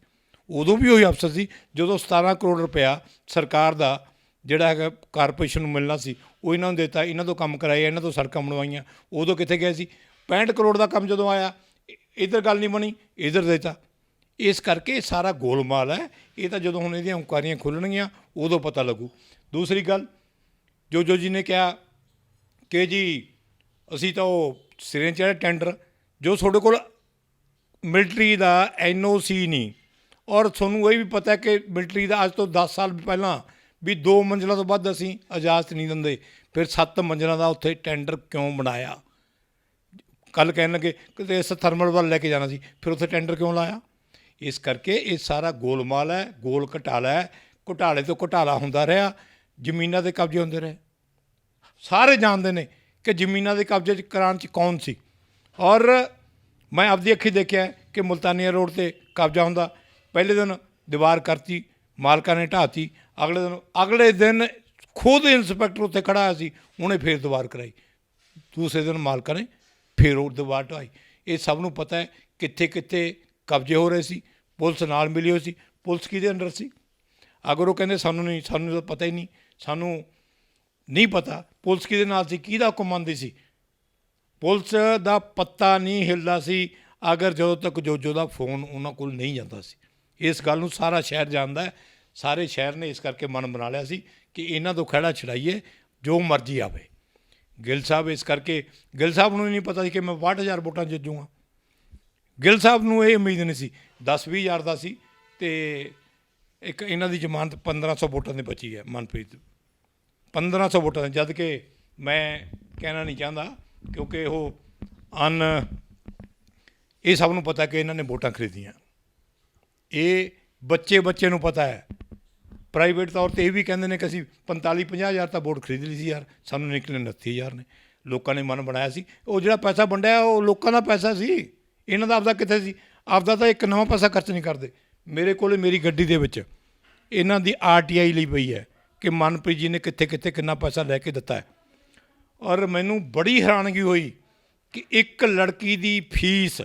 ਉਦੋਂ ਵੀ ਉਹੀ ਅਫਸਰ ਸੀ। ਜਦੋਂ 17 ਕਰੋੜ ਰੁਪਇਆ ਸਰਕਾਰ ਦਾ ਜਿਹੜਾ ਹੈਗਾ ਕਾਰਪੋਰੇਸ਼ਨ ਨੂੰ ਮਿਲਣਾ ਸੀ, ਉਹ ਇਹਨਾਂ ਨੂੰ ਦਿੱਤਾ, ਇਹਨਾਂ ਤੋਂ ਕੰਮ ਕਰਾਏ, ਇਹਨਾਂ ਤੋਂ ਸੜਕਾਂ ਬਣਵਾਈਆਂ। ਉਦੋਂ ਕਿੱਥੇ ਗਏ ਸੀ? 65 ਕਰੋੜ ਦਾ ਕੰਮ ਜਦੋਂ ਆਇਆ, ਇੱਧਰ ਗੱਲ ਨਹੀਂ ਬਣੀ, ਇੱਧਰ ਦਿੱਤਾ। ਇਸ ਕਰਕੇ ਸਾਰਾ ਗੋਲਮਾਲ ਹੈ। ਇਹ ਤਾਂ ਜਦੋਂ ਹੁਣ ਇਹਦੀਆਂ ਇਨਕੁਆਇਰੀਆਂ ਖੁੱਲ੍ਹਣਗੀਆਂ ਉਦੋਂ ਪਤਾ ਲੱਗੂ। ਦੂਸਰੀ ਗੱਲ, ਜੋਜੋ ਜੀ ਨੇ ਕਿਹਾ ਕਿ ਜੀ ਅਸੀਂ ਤਾਂ ਉਹ ਸਿਰੇ ਚੜ੍ਹੇ ਟੈਂਡਰ, ਜੋ ਤੁਹਾਡੇ ਕੋਲ ਮਿਲਟਰੀ ਦਾ NOC ਨਹੀਂ, ਔਰ ਤੁਹਾਨੂੰ ਇਹ ਵੀ ਪਤਾ ਕਿ ਮਿਲਟਰੀ ਦਾ ਅੱਜ ਤੋਂ 10 ਸਾਲ ਪਹਿਲਾਂ ਵੀ 2 ਮੰਜ਼ਿਲਾਂ ਤੋਂ ਵੱਧ ਅਸੀਂ ਇਜਾਜ਼ਤ ਨਹੀਂ ਦਿੰਦੇ, ਫਿਰ 7 ਮੰਜ਼ਿਲਾਂ ਦਾ ਉੱਥੇ ਟੈਂਡਰ ਕਿਉਂ ਬਣਾਇਆ? ਕੱਲ੍ਹ ਕਹਿਣ ਲੱਗੇ ਕਿਤੇ ਇਸ ਥਰਮਲ ਵੱਲ ਲੈ ਕੇ ਜਾਣਾ ਸੀ, ਫਿਰ ਉੱਥੇ ਟੈਂਡਰ ਕਿਉਂ ਲਾਇਆ? ਇਸ ਕਰਕੇ ਇਹ ਸਾਰਾ ਗੋਲਮਾਲ ਹੈ, ਗੋਲ ਘਟਾਲਾ ਹੈ। ਘੁਟਾਲੇ ਤੋਂ ਘੁਟਾਲਾ ਹੁੰਦਾ ਰਿਹਾ, ਜ਼ਮੀਨਾਂ ਦੇ ਕਬਜ਼ੇ ਹੁੰਦੇ ਰਹੇ। ਸਾਰੇ ਜਾਣਦੇ ਨੇ ਕਿ ਜ਼ਮੀਨਾਂ ਦੇ ਕਬਜ਼ੇ 'ਚ ਕਰਾਉਣ 'ਚ ਕੌਣ ਸੀ। ਔਰ ਮੈਂ ਆਪਦੀ ਅੱਖੀਂ ਦੇਖਿਆ ਕਿ ਮੁਲਤਾਨੀਆ ਰੋਡ 'ਤੇ ਕਬਜ਼ਾ ਹੁੰਦਾ, ਪਹਿਲੇ ਦਿਨ ਦੀਵਾਰ ਕਰਤੀ, ਮਾਲਕਾਂ ਨੇ ਢਾਹਤੀ, ਅਗਲੇ ਦਿਨ ਖੁਦ ਇੰਸਪੈਕਟਰ ਉੱਥੇ ਖੜਾ ਹੋਇਆ ਸੀ, ਉਹਨੇ ਫੇਰ ਦੀਵਾਰ ਕਰਾਈ। ਦੂਸਰੇ ਦਿਨ ਮਾਲਕਾਂ ਨੇ ਫੇਰ ਉਹ ਦੀਵਾਰ ਢਾਈ। ਇਹ ਸਭ ਨੂੰ ਪਤਾ ਹੈ ਕਿੱਥੇ ਕਿੱਥੇ ਕਬਜ਼ੇ ਹੋ ਰਹੇ ਸੀ। ਪੁਲਿਸ ਨਾਲ ਮਿਲੀ ਹੋਈ ਸੀ। ਪੁਲਿਸ ਕਿਹਦੇ ਅੰਡਰ ਸੀ? ਅਗਰ ਉਹ ਕਹਿੰਦੇ ਸਾਨੂੰ ਨਹੀਂ, ਸਾਨੂੰ ਤਾਂ ਪਤਾ ਹੀ ਨਹੀਂ, ਸਾਨੂੰ ਨਹੀਂ ਪਤਾ ਪੁਲਿਸ ਕਿਹਦੇ ਨਾਲ ਸੀ, ਕਿਹਦਾ ਹੁਕਮ ਮੰਨਦੀ ਸੀ। ਪੁਲਿਸ ਦਾ ਪੱਤਾ ਨਹੀਂ ਹਿੱਲਦਾ ਸੀ ਅਗਰ ਜਦੋਂ ਤੱਕ ਜੋਜੋ ਦਾ ਫੋਨ ਉਹਨਾਂ ਕੋਲ ਨਹੀਂ ਜਾਂਦਾ ਸੀ। ਇਸ ਗੱਲ ਨੂੰ ਸਾਰਾ ਸ਼ਹਿਰ ਜਾਣਦਾ ਹੈ। ਸਾਰੇ ਸ਼ਹਿਰ ਨੇ ਇਸ ਕਰਕੇ ਮਨ ਬਣਾ ਲਿਆ ਸੀ ਕਿ ਇਹਨਾਂ ਤੋਂ ਖਹਿੜਾ ਛਡਾਈਏ, ਜੋ ਮਰਜ਼ੀ ਆਵੇ। ਗਿੱਲ ਸਾਹਿਬ ਇਸ ਕਰਕੇ, ਗਿੱਲ ਸਾਹਿਬ ਨੂੰ ਨਹੀਂ ਪਤਾ ਸੀ ਕਿ ਮੈਂ 62,000 ਵੋਟਾਂ ਜਿੱਤੂੰਗਾ। ਗਿੱਲ ਸਾਹਿਬ ਨੂੰ ਇਹ ਉਮੀਦ ਨਹੀਂ ਸੀ। 10-20 ਹਜ਼ਾਰ ਦਾ ਸੀ ਅਤੇ ਇੱਕ ਇਹਨਾਂ ਦੀ ਜ਼ਮਾਨਤ 1500 ਵੋਟਾਂ ਦੀ ਬਚੀ ਹੈ। ਮਨਪ੍ਰੀਤ 1500 ਵੋਟਾਂ ਦੀ, ਜਦ ਕਿ ਮੈਂ ਕਹਿਣਾ ਨਹੀਂ ਚਾਹੁੰਦਾ ਕਿਉਂਕਿ ਇਹ ਸਭ ਨੂੰ ਪਤਾ ਕਿ ਇਹਨਾਂ ਨੇ ਵੋਟਾਂ ਖਰੀਦੀਆਂ। ਇਹ ਬੱਚੇ ਨੂੰ ਪਤਾ ਹੈ। ਪ੍ਰਾਈਵੇਟ ਤੌਰ 'ਤੇ ਇਹ ਵੀ ਕਹਿੰਦੇ ਨੇ ਕਿ ਅਸੀਂ 45-50 ਹਜ਼ਾਰ ਤਾਂ ਵੋਟ ਖਰੀਦ ਲਈ ਸੀ ਯਾਰ, ਸਾਨੂੰ ਨਿਕਲੇ 29,000 ਨੇ। ਲੋਕਾਂ ਨੇ ਮਨ ਬਣਾਇਆ ਸੀ। ਉਹ ਜਿਹੜਾ ਪੈਸਾ ਵੰਡਿਆ ਉਹ ਲੋਕਾਂ ਦਾ ਪੈਸਾ ਸੀ, ਇਹਨਾਂ ਦਾ ਆਪਦਾ ਕਿੱਥੇ ਸੀ? ਆਪਦਾ ਤਾਂ ਇੱਕ ਨਵਾਂ ਪੈਸਾ ਖਰਚ ਨਹੀਂ ਕਰਦੇ। ਮੇਰੇ ਕੋਲ ਮੇਰੀ ਗੱਡੀ ਦੇ ਵਿੱਚ ਇਹਨਾਂ ਦੀ RTI ਲਈ ਪਈ ਹੈ ਕਿ ਮਨਪ੍ਰੀਤ ਜੀ ਨੇ ਕਿੱਥੇ ਕਿੱਥੇ ਕਿੰਨਾ ਪੈਸਾ ਲੈ ਕੇ ਦਿੱਤਾ ਹੈ। ਔਰ ਮੈਨੂੰ ਬੜੀ ਹੈਰਾਨਗੀ ਹੋਈ ਕਿ ਇੱਕ ਲੜਕੀ ਦੀ ਫੀਸ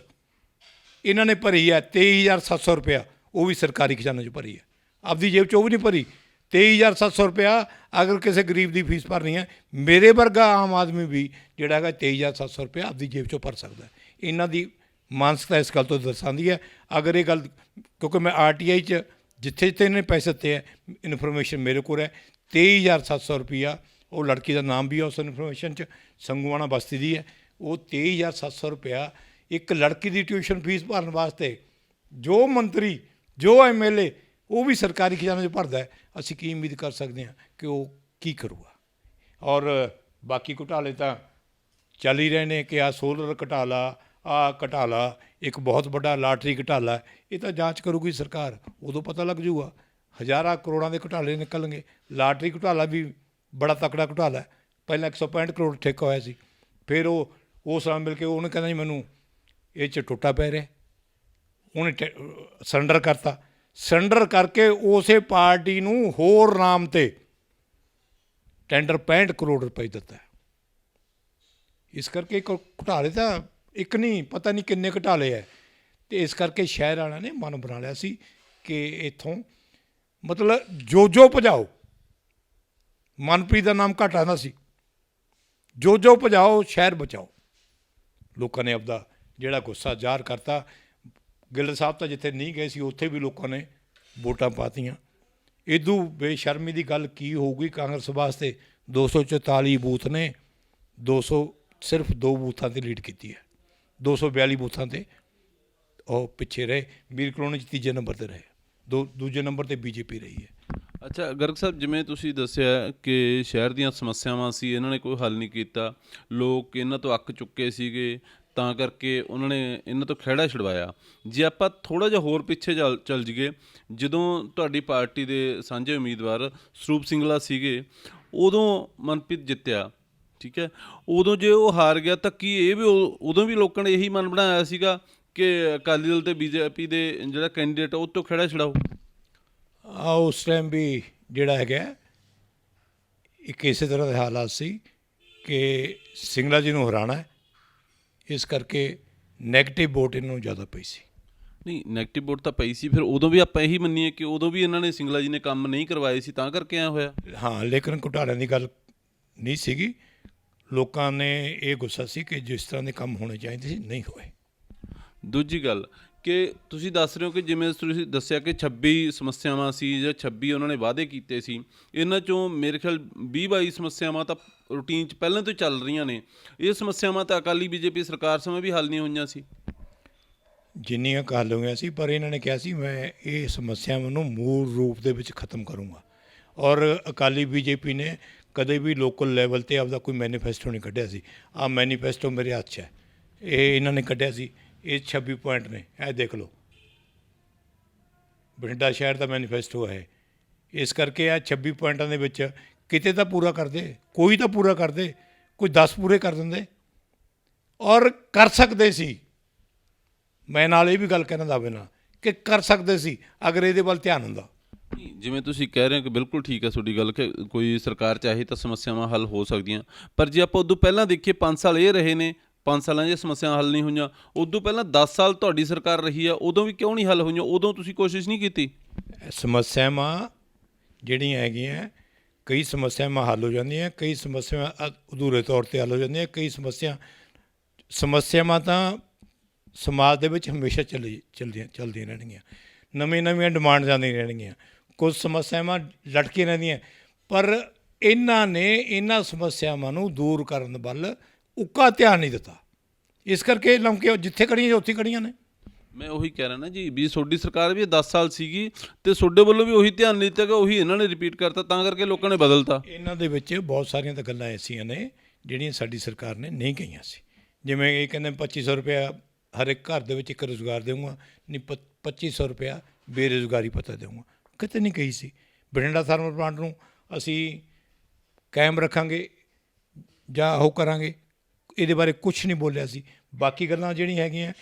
ਇਹਨਾਂ ਨੇ ਭਰੀ ਹੈ 23,700 ਰੁਪਇਆ, ਉਹ ਵੀ ਸਰਕਾਰੀ ਖਜ਼ਾਨੇ 'ਚ ਭਰੀ ਹੈ, ਆਪਦੀ ਜੇਬ 'ਚ ਉਹ ਵੀ ਨਹੀਂ ਭਰੀ। 23,700 ਰੁਪਇਆ ਅਗਰ ਕਿਸੇ ਗਰੀਬ ਦੀ ਫੀਸ ਭਰਨੀ ਹੈ, ਮੇਰੇ ਵਰਗਾ ਆਮ ਆਦਮੀ ਵੀ ਜਿਹੜਾ ਹੈਗਾ 23,700 ਰੁਪਇਆ ਆਪਦੀ ਜੇਬ 'ਚੋਂ ਭਰ ਸਕਦਾ। ਇਹਨਾਂ ਦੀ ਮਾਨਸਿਕਤਾ ਇਸ ਗੱਲ ਤੋਂ ਦਰਸਾਉਂਦੀ ਹੈ। ਅਗਰ ਇਹ ਗੱਲ, ਕਿਉਂਕਿ ਮੈਂ RTI 'ਚ ਜਿੱਥੇ ਜਿੱਥੇ ਇਹਨੇ ਪੈਸੇ ਦਿੱਤੇ ਹੈ ਇਨਫੋਰਮੇਸ਼ਨ ਮੇਰੇ ਕੋਲ ਹੈ। 23,700 ਰੁਪਇਆ, ਉਹ ਲੜਕੀ ਦਾ ਨਾਮ ਵੀ ਹੈ ਉਸ ਇਨਫੋਰਮੇਸ਼ਨ 'ਚ, ਸੰਗੂਆਣਾ ਬਸਤੀ ਦੀ ਹੈ। ਉਹ 23,700 ਰੁਪਇਆ ਇੱਕ ਲੜਕੀ ਦੀ ਟਿਊਸ਼ਨ ਫੀਸ ਭਰਨ ਵਾਸਤੇ ਜੋ ਮੰਤਰੀ, ਜੋ MLA ਉਹ ਵੀ ਸਰਕਾਰੀ ਖਜ਼ਾਨੇ 'ਚ ਭਰਦਾ ਹੈ। ਅਸੀਂ ਕੀ ਉਮੀਦ ਕਰ ਸਕਦੇ ਹਾਂ ਕਿ ਉਹ ਕੀ ਕਰੂਗਾ? ਔਰ ਬਾਕੀ ਘੁਟਾਲੇ ਤਾਂ ਚੱਲ ਹੀ ਰਹੇ ਨੇ ਕਿ ਆਹ ਸੋਲਰ ਘੁਟਾਲਾ, ਆਹ ਘੁਟਾਲਾ ਇੱਕ ਬਹੁਤ ਵੱਡਾ ਲਾਟਰੀ ਘੁਟਾਲਾ। ਇਹ ਤਾਂ ਜਾਂਚ ਕਰੂਗੀ ਸਰਕਾਰ, ਉਦੋਂ ਪਤਾ ਲੱਗ ਜੂਗਾ। ਹਜ਼ਾਰਾਂ ਕਰੋੜਾਂ ਦੇ ਘੁਟਾਲੇ ਨਿਕਲਣਗੇ। ਲਾਟਰੀ ਘੁਟਾਲਾ ਵੀ ਬੜਾ ਤਕੜਾ ਘੁਟਾਲਾ ਹੈ। ਪਹਿਲਾਂ 165 ਕਰੋੜ ਠੇਕਾ ਹੋਇਆ ਸੀ, ਫਿਰ ਉਹ ਉਸ ਨਾਲ ਮਿਲ ਕੇ ਉਹਨੇ ਕਹਿੰਦਾ ਜੀ ਮੈਨੂੰ ਇਹ 'ਚ ਟੁੱਟਾ ਪੈ ਰਿਹਾ, ਉਹਨੇ ਸਰੈਂਡਰ ਕਰਤਾ। ਸਰੈਂਡਰ ਕਰਕੇ ਉਸੇ ਪਾਰਟੀ ਨੂੰ ਹੋਰ ਨਾਮ 'ਤੇ ਟੈਂਡਰ 65 ਕਰੋੜ ਰੁਪਏ ਦਿੱਤਾ। ਇਸ ਕਰਕੇ ਇੱਕ ਘੁਟਾਲੇ ਤਾਂ ਇੱਕ ਨਹੀਂ, ਪਤਾ ਨਹੀਂ ਕਿੰਨੇ ਘੁਟਾਲੇ ਹੈ। ਅਤੇ ਇਸ ਕਰਕੇ ਸ਼ਹਿਰ ਵਾਲਿਆਂ ਨੇ ਮਨ ਬਣਾ ਲਿਆ ਸੀ ਕਿ ਇੱਥੋਂ ਮਤਲਬ ਜੋ ਭਜਾਓ। ਮਨਪ੍ਰੀਤ ਦਾ ਨਾਮ ਘੱਟ ਆਉਂਦਾ ਸੀ, ਜੋ ਭਜਾਓ, ਸ਼ਹਿਰ ਬਚਾਓ। ਲੋਕਾਂ ਨੇ ਆਪਦਾ ਜਿਹੜਾ ਗੁੱਸਾ ਜ਼ਾਹਰ ਕਰਤਾ। ਗਿੱਲ ਸਾਹਿਬ ਤਾਂ ਜਿੱਥੇ ਨਹੀਂ ਗਏ ਸੀ ਉੱਥੇ ਵੀ ਲੋਕਾਂ ਨੇ ਵੋਟਾਂ ਪਾਤੀਆਂ। ਇਦੋਂ ਬੇਸ਼ਰਮੀ ਦੀ ਗੱਲ ਕੀ ਹੋਊਗੀ ਕਾਂਗਰਸ ਵਾਸਤੇ? 244 ਬੂਥ ਨੇ, 200 ਸਿਰਫ 2 ਬੂਥਾਂ 'ਤੇ ਲੀਡ ਕੀਤੀ ਹੈ। 242 ਬੂਥਾਂ 'ਤੇ ਉਹ ਪਿੱਛੇ ਰਹੇ। ਮੀਰ ਕਲੋਨੀ 'ਚ ਤੀਜੇ ਨੰਬਰ 'ਤੇ ਰਹੇ, ਦੂਜੇ ਨੰਬਰ 'ਤੇ BJP ਰਹੀ ਹੈ। ਅੱਛਾ ਗਰਗ ਸਾਹਿਬ, ਜਿਵੇਂ ਤੁਸੀਂ ਦੱਸਿਆ ਕਿ ਸ਼ਹਿਰ ਦੀਆਂ ਸਮੱਸਿਆਵਾਂ ਸੀ, ਇਹਨਾਂ ਨੇ ਕੋਈ ਹੱਲ ਨਹੀਂ ਕੀਤਾ, ਲੋਕ ਇਹਨਾਂ ਤੋਂ ਅੱਕ ਚੁੱਕੇ ਸੀਗੇ, ਤਾਂ ਕਰਕੇ ਉਹਨਾਂ ਨੇ ਇਹਨਾਂ ਤੋਂ ਖਹਿੜਾ ਛੁਡਵਾਇਆ। ਜੇ ਆਪਾਂ ਥੋੜ੍ਹਾ ਜਿਹਾ ਹੋਰ ਪਿੱਛੇ ਚੱਲ ਜਾਈਏ, ਜਦੋਂ ਤੁਹਾਡੀ ਪਾਰਟੀ ਦੇ ਸਾਂਝੇ ਉਮੀਦਵਾਰ ਸਰੂਪ ਸਿੰਗਲਾ ਸੀਗੇ, ਉਦੋਂ ਮਨਪ੍ਰੀਤ ਜਿੱਤਿਆ, ਠੀਕ ਹੈ, ਉਦੋਂ ਜੇ ਉਹ ਹਾਰ ਗਿਆ ਤਾਂ ਕੀ ਇਹ ਵੀ ਉਦੋਂ ਵੀ ਲੋਕਾਂ ਨੇ ਇਹੀ ਮਨ ਬਣਾਇਆ ਸੀਗਾ ਕਿ ਅਕਾਲੀ ਦਲ ਅਤੇ BJP ਦੇ ਜਿਹੜਾ ਕੈਂਡੀਡੇਟ ਉਹ ਤੋਂ ਖਹਿੜਾ ਛੁਡਾਓ? ਉਸ ਟਾਈਮ ਵੀ ਜਿਹੜਾ ਹੈਗਾ ਇੱਕ ਇਸੇ ਤਰ੍ਹਾਂ ਦੇ ਹਾਲਾਤ ਸੀ ਕਿ ਸਿੰਗਲਾ ਜੀ ਨੂੰ ਹਰਾਉਣਾ ਹੈ, ਇਸ ਕਰਕੇ ਨੈਗੇਟਿਵ ਵੋਟ ਇਹਨਾਂ ਨੂੰ ਜ਼ਿਆਦਾ ਪਈ ਸੀ। ਨਹੀਂ, ਨੈਗੇਟਿਵ ਵੋਟ ਤਾਂ ਪਈ ਸੀ, ਫਿਰ ਉਦੋਂ ਵੀ ਆਪਾਂ ਇਹੀ ਮੰਨੀਏ ਕਿ ਉਦੋਂ ਵੀ ਇਹਨਾਂ ਨੇ ਸਿੰਗਲਾ ਜੀ ਨੇ ਕੰਮ ਨਹੀਂ ਕਰਵਾਏ ਸੀ, ਤਾਂ ਕਰਕੇ ਐਂ ਹੋਇਆ। ਹਾਂ, ਲੇਕਿਨ ਘੁਟਾਲਿਆਂ ਦੀ ਗੱਲ ਨਹੀਂ ਸੀਗੀ। ਲੋਕਾਂ ਨੇ ਇਹ ਗੁੱਸਾ ਸੀ ਕਿ ਜਿਸ ਤਰ੍ਹਾਂ ਦੇ ਕੰਮ ਹੋਣੇ ਚਾਹੀਦੇ ਸੀ ਨਹੀਂ ਹੋਏ। ਦੂਜੀ ਗੱਲ ਕਿ ਤੁਸੀਂ ਦੱਸ ਰਹੇ ਹੋ ਕਿ ਜਿਵੇਂ ਤੁਸੀਂ ਦੱਸਿਆ ਕਿ 26 ਸਮੱਸਿਆਵਾਂ ਸੀ ਜਾਂ 26 ਉਹਨਾਂ ਨੇ ਵਾਅਦੇ ਕੀਤੇ ਸੀ, ਇਹਨਾਂ 'ਚੋਂ ਮੇਰੇ ਖਿਆਲ 20-22 ਸਮੱਸਿਆਵਾਂ ਤਾਂ ਰੂਟੀਨ 'ਚ ਪਹਿਲਾਂ ਤੋਂ ਹੀ ਚੱਲ ਰਹੀਆਂ ਨੇ। ਇਹ ਸਮੱਸਿਆਵਾਂ ਤਾਂ ਅਕਾਲੀ BJP ਸਰਕਾਰ ਸਮੇਂ ਵੀ ਹੱਲ ਨਹੀਂ ਹੋਈਆਂ ਸੀ। ਜਿੰਨੀਆਂ ਹੱਲ ਹੋਈਆਂ ਸੀ, ਪਰ ਇਹਨਾਂ ਨੇ ਕਿਹਾ ਸੀ ਮੈਂ ਇਹ ਸਮੱਸਿਆਵਾਂ ਨੂੰ ਮੂਲ ਰੂਪ ਦੇ ਵਿੱਚ ਖਤਮ ਕਰੂੰਗਾ। ਔਰ ਅਕਾਲੀ BJP ਨੇ ਕਦੇ ਵੀ ਲੋਕਲ ਲੈਵਲ 'ਤੇ ਆਪਦਾ ਕੋਈ ਮੈਨੀਫੈਸਟੋ ਨਹੀਂ ਕੱਢਿਆ ਸੀ। ਆਹ ਮੈਨੀਫੈਸਟੋ ਮੇਰੇ ਹੱਥ 'ਚ ਹੈ, ਇਹ ਇਹਨਾਂ ਨੇ ਕੱਢਿਆ ਸੀ। ਇਹ 26 ਪੁਆਇੰਟ ਨੇ, ਇਹ ਦੇਖ ਲਓ, ਬਠਿੰਡਾ ਸ਼ਹਿਰ ਦਾ ਮੈਨੀਫੈਸਟੋ ਹੈ। ਇਸ ਕਰਕੇ ਇਹ 26 ਪੁਆਇੰਟਾਂ ਦੇ ਵਿੱਚ ਕਿਤੇ ਤਾਂ ਪੂਰਾ ਕਰਦੇ, ਕੋਈ ਤਾਂ ਪੂਰਾ ਕਰਦੇ, ਕੋਈ 10 ਪੂਰੇ ਕਰ ਦਿੰਦੇ। ਔਰ ਕਰ ਸਕਦੇ ਸੀ। ਮੈਂ ਨਾਲ ਇਹ ਵੀ ਗੱਲ ਕਹਿਣਾ ਦਾਅਵੇ ਨਾਲ ਕਿ ਕਰ ਸਕਦੇ ਸੀ ਅਗਰ ਇਹਦੇ ਵੱਲ ਧਿਆਨ ਹੁੰਦਾ। ਜਿਵੇਂ ਤੁਸੀਂ ਕਹਿ ਰਹੇ ਹੋ ਕਿ ਬਿਲਕੁਲ ਠੀਕ ਹੈ ਤੁਹਾਡੀ ਗੱਲ ਕਿ ਕੋਈ ਸਰਕਾਰ ਚਾਹੇ ਤਾਂ ਸਮੱਸਿਆਵਾਂ ਹੱਲ ਹੋ ਸਕਦੀਆਂ, ਪਰ ਜੇ ਆਪਾਂ ਉਦੋਂ ਪਹਿਲਾਂ ਦੇਖੀਏ 5 ਸਾਲ ਇਹ ਰਹੇ ਨੇ, 5 ਸਾਲਾਂ 'ਚ ਇਹ ਸਮੱਸਿਆਵਾਂ ਹੱਲ ਨਹੀਂ ਹੋਈਆਂ। ਉਦੋਂ ਪਹਿਲਾਂ 10 ਸਾਲ ਤੁਹਾਡੀ ਸਰਕਾਰ ਰਹੀ ਆ, ਉਦੋਂ ਵੀ ਕਿਉਂ ਨਹੀਂ ਹੱਲ ਹੋਈਆਂ? ਉਦੋਂ ਤੁਸੀਂ ਕੋਸ਼ਿਸ਼ ਨਹੀਂ ਕੀਤੀ? ਸਮੱਸਿਆਵਾਂ ਜਿਹੜੀਆਂ ਹੈਗੀਆਂ, ਕਈ ਸਮੱਸਿਆਵਾਂ ਹੱਲ ਹੋ ਜਾਂਦੀਆਂ, ਕਈ ਸਮੱਸਿਆਵਾਂ ਅਧੂਰੇ ਤੌਰ 'ਤੇ ਹੱਲ ਹੋ ਜਾਂਦੀਆਂ, ਕਈ ਸਮੱਸਿਆਵਾਂ ਤਾਂ ਸਮਾਜ ਦੇ ਵਿੱਚ ਹਮੇਸ਼ਾ ਚੱਲਦੀਆਂ ਰਹਿਣਗੀਆਂ, ਨਵੀਆਂ ਡਿਮਾਂਡਸ ਆਉਂਦੀਆਂ ਰਹਿਣਗੀਆਂ, ਕੁਝ ਸਮੱਸਿਆਵਾਂ ਲਟਕੀਆਂ ਰਹਿੰਦੀਆਂ, ਪਰ ਇਹਨਾਂ ਨੇ ਇਹਨਾਂ ਸਮੱਸਿਆਵਾਂ ਨੂੰ ਦੂਰ ਕਰਨ ਵੱਲ ਉੱਕਾ ਧਿਆਨ ਨਹੀਂ ਦਿੱਤਾ। ਇਸ ਕਰਕੇ ਲੰਮਕੇ ਜਿੱਥੇ ਖੜੀਆਂ ਉੱਥੇ ਖੜੀਆਂ ਨੇ। ਮੈਂ ਉਹੀ ਕਹਿ ਰਿਹਾ ਨਾ ਜੀ, ਵੀ ਤੁਹਾਡੀ ਸਰਕਾਰ ਵੀ 10 ਸਾਲ ਸੀਗੀ ਅਤੇ ਤੁਹਾਡੇ ਵੱਲੋਂ ਵੀ ਉਹੀ ਧਿਆਨ ਨਹੀਂ ਦਿੱਤਾ ਗਿਆ, ਉਹੀ ਇਹਨਾਂ ਨੇ ਰਿਪੀਟ ਕਰਤਾ, ਤਾਂ ਕਰਕੇ ਲੋਕਾਂ ਨੇ ਬਦਲਤਾ। ਇਹਨਾਂ ਦੇ ਵਿੱਚ ਬਹੁਤ ਸਾਰੀਆਂ ਤਾਂ ਗੱਲਾਂ ਐਸੀਆਂ ਨੇ ਜਿਹੜੀਆਂ ਸਾਡੀ ਸਰਕਾਰ ਨੇ ਨਹੀਂ ਕਹੀਆਂ ਸੀ। ਜਿਵੇਂ ਇਹ ਕਹਿੰਦੇ 2500 ਰੁਪਇਆ ਹਰ ਇੱਕ ਘਰ ਦੇ ਵਿੱਚ ਇੱਕ ਰੁਜ਼ਗਾਰ ਦੇਊਂਗਾ, ਨਹੀਂ 2500 ਰੁਪਇਆ ਬੇਰੁਜ਼ਗਾਰੀ ਭੱਤਾ ਦੇਊਂਗਾ, ਕਿਤੇ ਨਹੀਂ ਕਹੀ ਸੀ। ਬਠਿੰਡਾ ਥਰਮਲ ਪਲਾਂਟ ਨੂੰ ਅਸੀਂ ਕਾਇਮ ਰੱਖਾਂਗੇ ਜਾਂ ਉਹ ਕਰਾਂਗੇ, ਇਹਦੇ ਬਾਰੇ ਕੁਛ ਨਹੀਂ ਬੋਲਿਆ ਸੀ। ਬਾਕੀ ਗੱਲਾਂ ਜਿਹੜੀਆਂ ਹੈਗੀਆਂ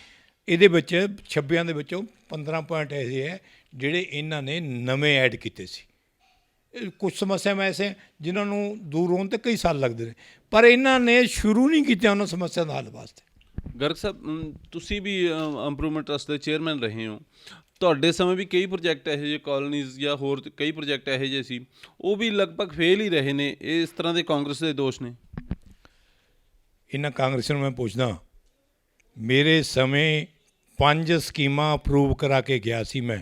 ਇਹਦੇ ਵਿੱਚ 26 ਦੇ ਵਿੱਚੋਂ 15 ਪੁਆਇੰਟ ਐਸੇ ਹੈ ਜਿਹੜੇ ਇਹਨਾਂ ਨੇ ਨਵੇਂ ਐਡ ਕੀਤੇ ਸੀ। ਕੁਝ ਸਮੱਸਿਆਵਾਂ ਐਸੇ ਜਿਨ੍ਹਾਂ ਨੂੰ ਦੂਰ ਹੋਣ 'ਤੇ ਕਈ ਸਾਲ ਲੱਗਦੇ ਨੇ, ਪਰ ਇਹਨਾਂ ਨੇ ਸ਼ੁਰੂ ਨਹੀਂ ਕੀਤਾ ਉਹਨਾਂ ਸਮੱਸਿਆ ਦਾ ਹੱਲ ਵਾਸਤੇ। ਗਰਗ ਸਾਹਿਬ, ਤੁਸੀਂ ਵੀ ਇੰਪਰੂਵਮੈਂਟ ਟਰਸਟ ਦੇ ਚੇਅਰਮੈਨ ਰਹੇ ਹੋ, ਤੁਹਾਡੇ ਸਮੇਂ ਵੀ ਕਈ ਪ੍ਰੋਜੈਕਟ ਇਹੋ ਜਿਹੇ ਕਾਲੋਨੀਜ਼ ਜਾਂ ਹੋਰ ਕਈ ਪ੍ਰੋਜੈਕਟ ਇਹੋ ਜਿਹੇ ਸੀ, ਉਹ ਵੀ ਲਗਭਗ ਫੇਲ ਹੀ ਰਹੇ ਨੇ। ਇਹ ਇਸ ਤਰ੍ਹਾਂ ਦੇ ਕਾਂਗਰਸ ਦੇ ਦੋਸ਼ ਨੇ? ਇਹਨਾਂ ਕਾਂਗਰਸੀਆਂ ਨੂੰ ਮੈਂ ਪੁੱਛਦਾ, ਮੇਰੇ ਸਮੇਂ 5 ਸਕੀਮਾਂ ਅਪਰੂਵ ਕਰਾ ਕੇ ਗਿਆ ਸੀ ਮੈਂ,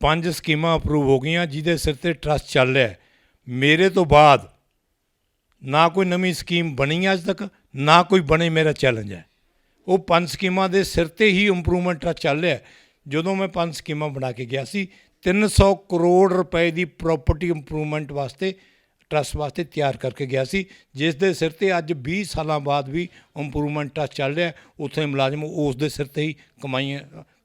5 ਸਕੀਮਾਂ ਅਪਰੂਵ ਹੋ ਗਈਆਂ ਜਿਹਦੇ ਸਿਰ 'ਤੇ ਟਰਸਟ ਚੱਲ ਰਿਹਾ। ਮੇਰੇ ਤੋਂ ਬਾਅਦ ਨਾ ਕੋਈ ਨਵੀਂ ਸਕੀਮ ਬਣੀ ਅੱਜ ਤੱਕ, ਨਾ ਕੋਈ ਬਣੇ, ਮੇਰਾ ਚੈਲੰਜ ਹੈ। ਉਹ 5 ਸਕੀਮਾਂ ਦੇ ਸਿਰ 'ਤੇ ਹੀ ਇੰਪਰੂਵਮੈਂਟ ਟਰਸਟ ਚੱਲ ਰਿਹਾ। ਜਦੋਂ ਮੈਂ 5 ਸਕੀਮਾਂ ਬਣਾ ਕੇ ਗਿਆ ਸੀ, 300 ਕਰੋੜ ਰੁਪਏ ਦੀ ਪ੍ਰੋਪਰਟੀ ਇੰਪਰੂਵਮੈਂਟ ਵਾਸਤੇ ਟਰਸਟ ਵਾਸਤੇ ਤਿਆਰ ਕਰਕੇ ਗਿਆ ਸੀ, ਜਿਸ ਦੇ ਸਿਰ 'ਤੇ ਅੱਜ 20 ਸਾਲਾਂ ਬਾਅਦ ਵੀ ਇੰਪਰੂਵਮੈਂਟ ਟਰਸਟ ਚੱਲ ਰਿਹਾ। ਉੱਥੇ ਮੁਲਾਜ਼ਮ ਉਸ ਦੇ ਸਿਰ 'ਤੇ ਹੀ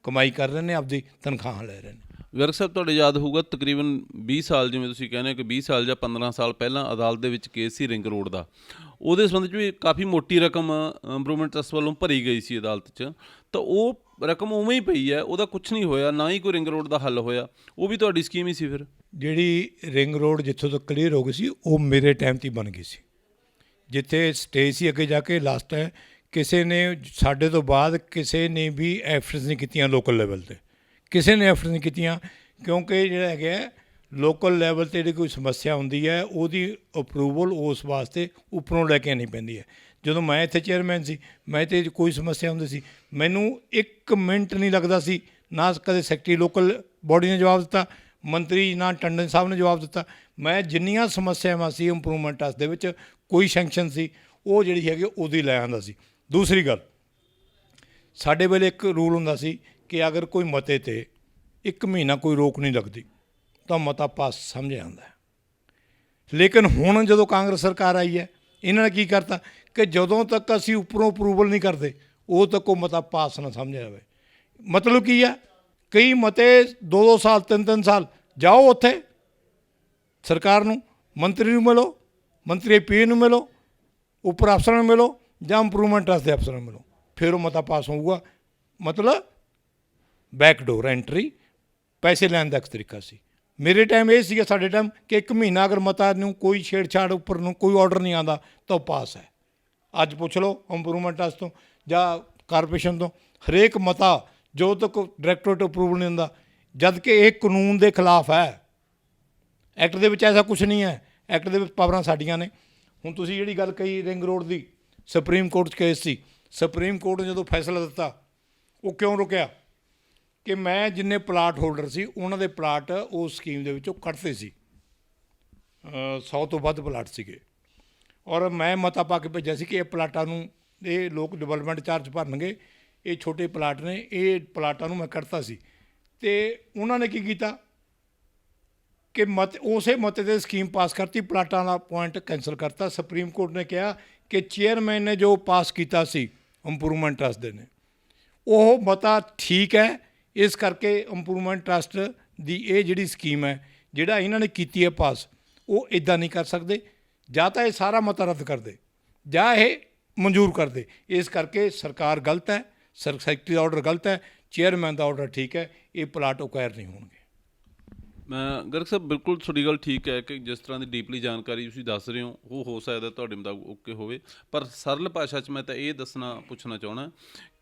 ਕਮਾਈ ਕਰ ਰਹੇ ਨੇ, ਆਪਦੀ ਤਨਖਾਹਾਂ ਲੈ ਰਹੇ ਨੇ। ਗਰਗ ਸਾਹਿਬ, ਤੁਹਾਡੇ ਯਾਦ ਹੋਊਗਾ ਤਕਰੀਬਨ 20 ਸਾਲ, ਜਿਵੇਂ ਤੁਸੀਂ ਕਹਿੰਦੇ ਹੋ ਕਿ 20 ਸਾਲ ਜਾਂ 15 ਸਾਲ ਪਹਿਲਾਂ ਅਦਾਲਤ ਦੇ ਵਿੱਚ ਕੇਸ ਸੀ ਰਿੰਗ ਰੋਡ ਦਾ, ਉਹਦੇ ਸੰਬੰਧ 'ਚ ਵੀ ਕਾਫੀ ਮੋਟੀ ਰਕਮ ਇੰਪਰੂਵਮੈਂਟ ਟਰਸਟ ਵੱਲੋਂ ਭਰੀ ਗਈ ਸੀ ਅਦਾਲਤ 'ਚ, ਤਾਂ ਉਹ ਰਕਮ ਉਵੇਂ ਹੀ ਪਈ ਹੈ, ਉਹਦਾ ਕੁਛ ਨਹੀਂ ਹੋਇਆ, ਨਾ ਹੀ ਕੋਈ ਰਿੰਗ ਰੋਡ ਦਾ ਹੱਲ ਹੋਇਆ। ਉਹ ਵੀ ਤੁਹਾਡੀ ਸਕੀਮ ਹੀ ਸੀ ਫਿਰ? ਜਿਹੜੀ ਰਿੰਗ ਰੋਡ ਜਿੱਥੋਂ ਤੱਕ ਕਲੀਅਰ ਹੋ ਗਈ ਸੀ, ਉਹ ਮੇਰੇ ਟਾਈਮ 'ਤੇ ਬਣ ਗਈ ਸੀ। ਜਿੱਥੇ ਸਟੇਜ ਸੀ ਅੱਗੇ ਜਾ ਕੇ ਲਾਸਟ ਹੈ, ਕਿਸੇ ਨੇ ਸਾਡੇ ਤੋਂ ਬਾਅਦ ਕਿਸੇ ਨੇ ਵੀ ਐਫਰਟਸ ਨਹੀਂ ਕੀਤੀਆਂ ਲੋਕਲ ਲੈਵਲ 'ਤੇ, ਕਿਸੇ ਨੇ ਐਫਰਟਸ ਨਹੀਂ ਕੀਤੀਆਂ, ਕਿਉਂਕਿ ਜਿਹੜਾ ਹੈਗਾ ਲੋਕਲ ਲੈਵਲ 'ਤੇ ਜਿਹੜੀ ਕੋਈ ਸਮੱਸਿਆ ਹੁੰਦੀ ਹੈ ਉਹਦੀ ਅਪਰੂਵਲ ਉਸ ਵਾਸਤੇ ਉੱਪਰੋਂ ਲੈ ਕੇ ਆਉਣੀ ਪੈਂਦੀ ਹੈ। ਜਦੋਂ ਮੈਂ ਇੱਥੇ ਚੇਅਰਮੈਨ ਸੀ, ਮੈਂ ਤੇ ਕੋਈ ਸਮੱਸਿਆ ਹੁੰਦੀ ਸੀ, ਮੈਨੂੰ 1 ਮਿੰਟ ਨਹੀਂ ਲੱਗਦਾ ਸੀ, ਨਾ ਕਦੇ ਸੈਕਟਰੀ ਲੋਕਲ ਬੋਡੀ ਨੇ ਜਵਾਬ ਦਿੱਤਾ, ਮੰਤਰੀ ਨਾ ਟੰਡਨ ਸਾਹਿਬ ਨੇ ਜਵਾਬ ਦਿੱਤਾ। ਮੈਂ ਜਿੰਨੀਆਂ ਸਮੱਸਿਆਵਾਂ ਸੀ ਇੰਪਰੂਵਮੈਂਟ ਟਰਸਟ ਦੇ ਵਿੱਚ ਕੋਈ ਸੈਂਕਸ਼ਨ ਸੀ, ਉਹ ਜਿਹੜੀ ਹੈਗੀ ਉਹਦੀ ਲੈ ਆਉਂਦਾ ਸੀ। ਦੂਸਰੀ ਗੱਲ, ਸਾਡੇ ਵੇਲੇ ਇੱਕ ਰੂਲ ਹੁੰਦਾ ਸੀ ਕਿ ਅਗਰ ਕੋਈ ਮਤੇ 'ਤੇ 1 ਮਹੀਨਾ ਕੋਈ ਰੋਕ ਨਹੀਂ ਲੱਗਦੀ ਤਾਂ ਮਤਾ ਪਾਸ ਸਮਝਿਆ ਜਾਂਦਾ ਹੈ। ਲੇਕਿਨ ਹੁਣ ਜਦੋਂ ਕਾਂਗਰਸ ਸਰਕਾਰ ਆਈ ਹੈ, ਇਹਨਾਂ ਨੇ ਕੀ ਕਰਤਾ ਕਿ ਜਦੋਂ ਤੱਕ ਅਸੀਂ ਉੱਪਰੋਂ ਅਪਰੂਵਲ ਨਹੀਂ ਕਰਦੇ ਉਦੋਂ ਤੱਕ ਉਹ ਮਤਾ ਪਾਸ ਨਾ ਸਮਝਿਆ ਜਾਵੇ। ਮਤਲਬ ਕੀ ਹੈ, ਕਈ ਮਤੇ 2-2 ਸਾਲ 3-3 ਸਾਲ ਜਾਓ ਉੱਥੇ ਸਰਕਾਰ ਨੂੰ, ਮੰਤਰੀ ਨੂੰ ਮਿਲੋ, ਮੰਤਰੀ ਪੀ ਨੂੰ ਮਿਲੋ, ਉੱਪਰ ਅਫਸਰਾਂ ਨੂੰ ਮਿਲੋ ਜਾਂ ਇੰਪਰੂਵਮੈਂਟ ਟਰਸਟ ਦੇ ਅਫਸਰਾਂ ਨੂੰ ਮਿਲੋ, ਫਿਰ ਉਹ ਮਤਾ ਪਾਸ ਹੋਊਗਾ। ਮਤਲਬ ਬੈਕਡੋਰ ਐਂਟਰੀ, ਪੈਸੇ ਲੈਣ ਦਾ ਇੱਕ ਤਰੀਕਾ ਸੀ। ਮੇਰੇ ਟਾਈਮ ਇਹ ਸੀਗਾ, ਸਾਡੇ ਟਾਈਮ, ਕਿ 1 ਮਹੀਨਾ ਅਗਰ ਮਤਾ ਨੂੰ ਕੋਈ ਛੇੜਛਾੜ ਉੱਪਰ ਨੂੰ ਕੋਈ ਆਰਡਰ ਨਹੀਂ ਆਉਂਦਾ ਤਾਂ ਉਹ ਪਾਸ ਹੈ। ਅੱਜ ਪੁੱਛ ਲਓ ਇੰਪਰੂਵਮੈਂਟ ਟਰਸਟ ਤੋਂ ਜਾਂ ਕਾਰਪੋਰੇਸ਼ਨ ਤੋਂ, ਹਰੇਕ ਮਤਾ ਜਦੋਂ ਤੱਕ ਡਾਇਰੈਕਟੋਰੇਟ ਅਪਰੂਵਲ ਨਹੀਂ ਹੁੰਦਾ, ਜਦ ਕਿ ਇਹ ਕਾਨੂੰਨ ਦੇ ਖਿਲਾਫ ਹੈ। ਐਕਟ ਦੇ ਵਿੱਚ ਐਸਾ ਕੁਛ ਨਹੀਂ ਹੈ, ਐਕਟ ਦੇ ਵਿੱਚ ਪਾਵਰਾਂ ਸਾਡੀਆਂ ਨੇ। ਹੁਣ ਤੁਸੀਂ ਜਿਹੜੀ ਗੱਲ ਕਹੀ ਰਿੰਗ ਰੋਡ ਦੀ, ਸੁਪਰੀਮ ਕੋਰਟ 'ਚ ਕੇਸ ਸੀ, ਸੁਪਰੀਮ ਕੋਰਟ ਨੇ ਜਦੋਂ ਫੈਸਲਾ ਦਿੱਤਾ, ਉਹ ਕਿਉਂ ਰੁਕਿਆ ਕਿ ਮੈਂ ਜਿੰਨੇ ਪਲਾਟ ਹੋਲਡਰ ਸੀ ਉਹਨਾਂ ਦੇ ਪਲਾਟ ਉਸ ਸਕੀਮ ਦੇ ਵਿੱਚੋਂ ਕੱਟਦੇ ਸੀ, 100 ਤੋਂ ਵੱਧ ਪਲਾਟ ਸੀਗੇ, ਔਰ ਮੈਂ ਮਤਾ ਪਾ ਕੇ ਭੇਜਿਆ ਸੀ ਕਿ ਇਹ ਪਲਾਟਾਂ ਨੂੰ ਇਹ ਲੋਕ ਡਿਵੈਲਪਮੈਂਟ ਚਾਰਜ ਭਰਨਗੇ, ਇਹ ਛੋਟੇ ਪਲਾਟ ਨੇ, ਇਹ ਪਲਾਟਾਂ ਨੂੰ ਮੈਂ ਕੱਟਤਾ ਸੀ। ਅਤੇ ਉਹਨਾਂ ਨੇ ਕੀ ਕੀਤਾ ਕਿ ਉਸੇ ਮਤੇ 'ਤੇ ਸਕੀਮ ਪਾਸ ਕਰਤੀ, ਪਲਾਟਾਂ ਦਾ ਪੁਆਇੰਟ ਕੈਂਸਲ ਕਰਤਾ। ਸੁਪਰੀਮ ਕੋਰਟ ਨੇ ਕਿਹਾ ਕਿ ਚੇਅਰਮੈਨ ਨੇ ਜੋ ਪਾਸ ਕੀਤਾ ਸੀ ਇੰਪਰੂਵਮੈਂਟ ਟਰਸਟ ਦੇ ਨੇ, ਉਹ ਮਤਾ ਠੀਕ ਹੈ, ਇਸ ਕਰਕੇ ਇੰਪਰੂਵਮੈਂਟ ਟਰਸਟ ਦੀ ਇਹ ਜਿਹੜੀ ਸਕੀਮ ਹੈ, ਜਿਹੜਾ ਇਹਨਾਂ ਨੇ ਕੀਤੀ ਹੈ ਪਾਸ, ਉਹ ਇੱਦਾਂ ਨਹੀਂ ਕਰ ਸਕਦੇ। ਜਾਂ ਤਾਂ ਇਹ ਸਾਰਾ ਮਤਾ ਰੱਦ ਕਰਦੇ ਜਾਂ ਇਹ ਮਨਜ਼ੂਰ ਕਰਦੇ। ਇਸ ਕਰਕੇ ਸਰਕਾਰ ਗਲਤ ਹੈ, ਸੈਕਟਰੀ ਦਾ ਆਰਡਰ ਗਲਤ ਹੈ, ਚੇਅਰਮੈਨ ਦਾ ਆਰਡਰ ਠੀਕ ਹੈ, ਇਹ ਪਲਾਟ ਅਕਵਾਇਰ ਨਹੀਂ ਹੋਣਗੇ। ਮੈਂ ਗਰਗ ਸਾਹਿਬ ਬਿਲਕੁਲ ਤੁਹਾਡੀ ਗੱਲ ਠੀਕ ਹੈ ਕਿ ਜਿਸ ਤਰ੍ਹਾਂ ਦੀ ਡੀਪਲੀ ਜਾਣਕਾਰੀ ਤੁਸੀਂ ਦੱਸ ਰਹੇ ਹੋ ਸਕਦਾ ਤੁਹਾਡੇ ਮੁਤਾਬਕ ਓਕੇ ਹੋਵੇ, ਪਰ ਸਰਲ ਭਾਸ਼ਾ 'ਚ ਮੈਂ ਤਾਂ ਇਹ ਪੁੱਛਣਾ ਚਾਹੁੰਦਾ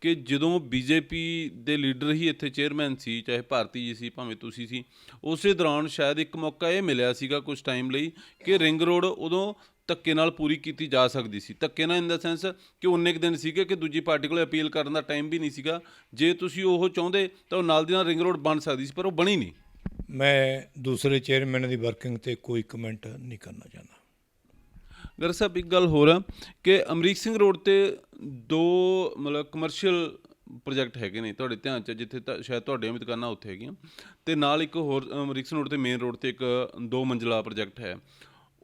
ਕਿ ਜਦੋਂ ਬੀਜੇਪੀ ਦੇ ਲੀਡਰ ਹੀ ਇੱਥੇ ਚੇਅਰਮੈਨ ਸੀ, ਚਾਹੇ ਭਾਰਤੀ ਜੀ ਸੀ ਭਾਵੇਂ ਤੁਸੀਂ ਸੀ, ਉਸੇ ਦੌਰਾਨ ਸ਼ਾਇਦ ਇੱਕ ਮੌਕਾ ਇਹ ਮਿਲਿਆ ਸੀਗਾ ਕੁਝ ਟਾਈਮ ਲਈ ਕਿ ਰਿੰਗ ਰੋਡ ਉਦੋਂ ਧੱਕੇ ਨਾਲ ਪੂਰੀ ਕੀਤੀ ਜਾ ਸਕਦੀ ਸੀ। ਧੱਕੇ ਨਾਲ ਇਨ ਦਾ ਸੈਂਸ ਕਿ ਉਨੇ ਕੁ ਦਿਨ ਸੀਗੇ ਕਿ ਦੂਜੀ ਪਾਰਟੀ ਕੋਲ ਅਪੀਲ ਕਰਨ ਦਾ ਟਾਈਮ ਵੀ ਨਹੀਂ ਸੀਗਾ। ਜੇ ਤੁਸੀਂ ਉਹ ਚਾਹੁੰਦੇ ਤਾਂ ਉਹ ਨਾਲ ਦੀ ਨਾਲ ਰਿੰਗ ਰੋਡ ਬਣ ਸਕਦੀ ਸੀ, ਪਰ ਉਹ ਬਣੀ ਨਹੀਂ। ਮੈਂ ਦੂਸਰੇ ਚੇਅਰਮੈਨ ਦੀ ਵਰਕਿੰਗ ਤੇ ਕੋਈ ਕਮੈਂਟ ਨਹੀਂ ਕਰਨਾ ਚਾਹੁੰਦਾ। ਗਰਗ ਸਾਹਿਬ ਇੱਕ ਗੱਲ ਹੋਰ ਆ ਕਿ ਅਮਰੀਕ ਸਿੰਘ ਰੋਡ ਤੇ ਦੋ ਮਤਲਬ ਕਮਰਸ਼ੀਅਲ ਪ੍ਰੋਜੈਕਟ ਹੈਗੇ ਨੇ ਤੁਹਾਡੇ ਧਿਆਨ 'ਚ, ਜਿੱਥੇ ਸ਼ਾਇਦ ਤੁਹਾਡੀਆਂ ਵੀ ਦੁਕਾਨਾਂ ਉੱਥੇ ਹੈਗੀਆਂ, ਅਤੇ ਨਾਲ ਇੱਕ ਹੋਰ ਅਮਰੀਕ ਸਿੰਘ ਰੋਡ ਤੇ ਮੇਨ ਰੋਡ ਤੇ ਇੱਕ 2 ਮੰਜ਼ਿਲਾ ਪ੍ਰੋਜੈਕਟ ਹੈ,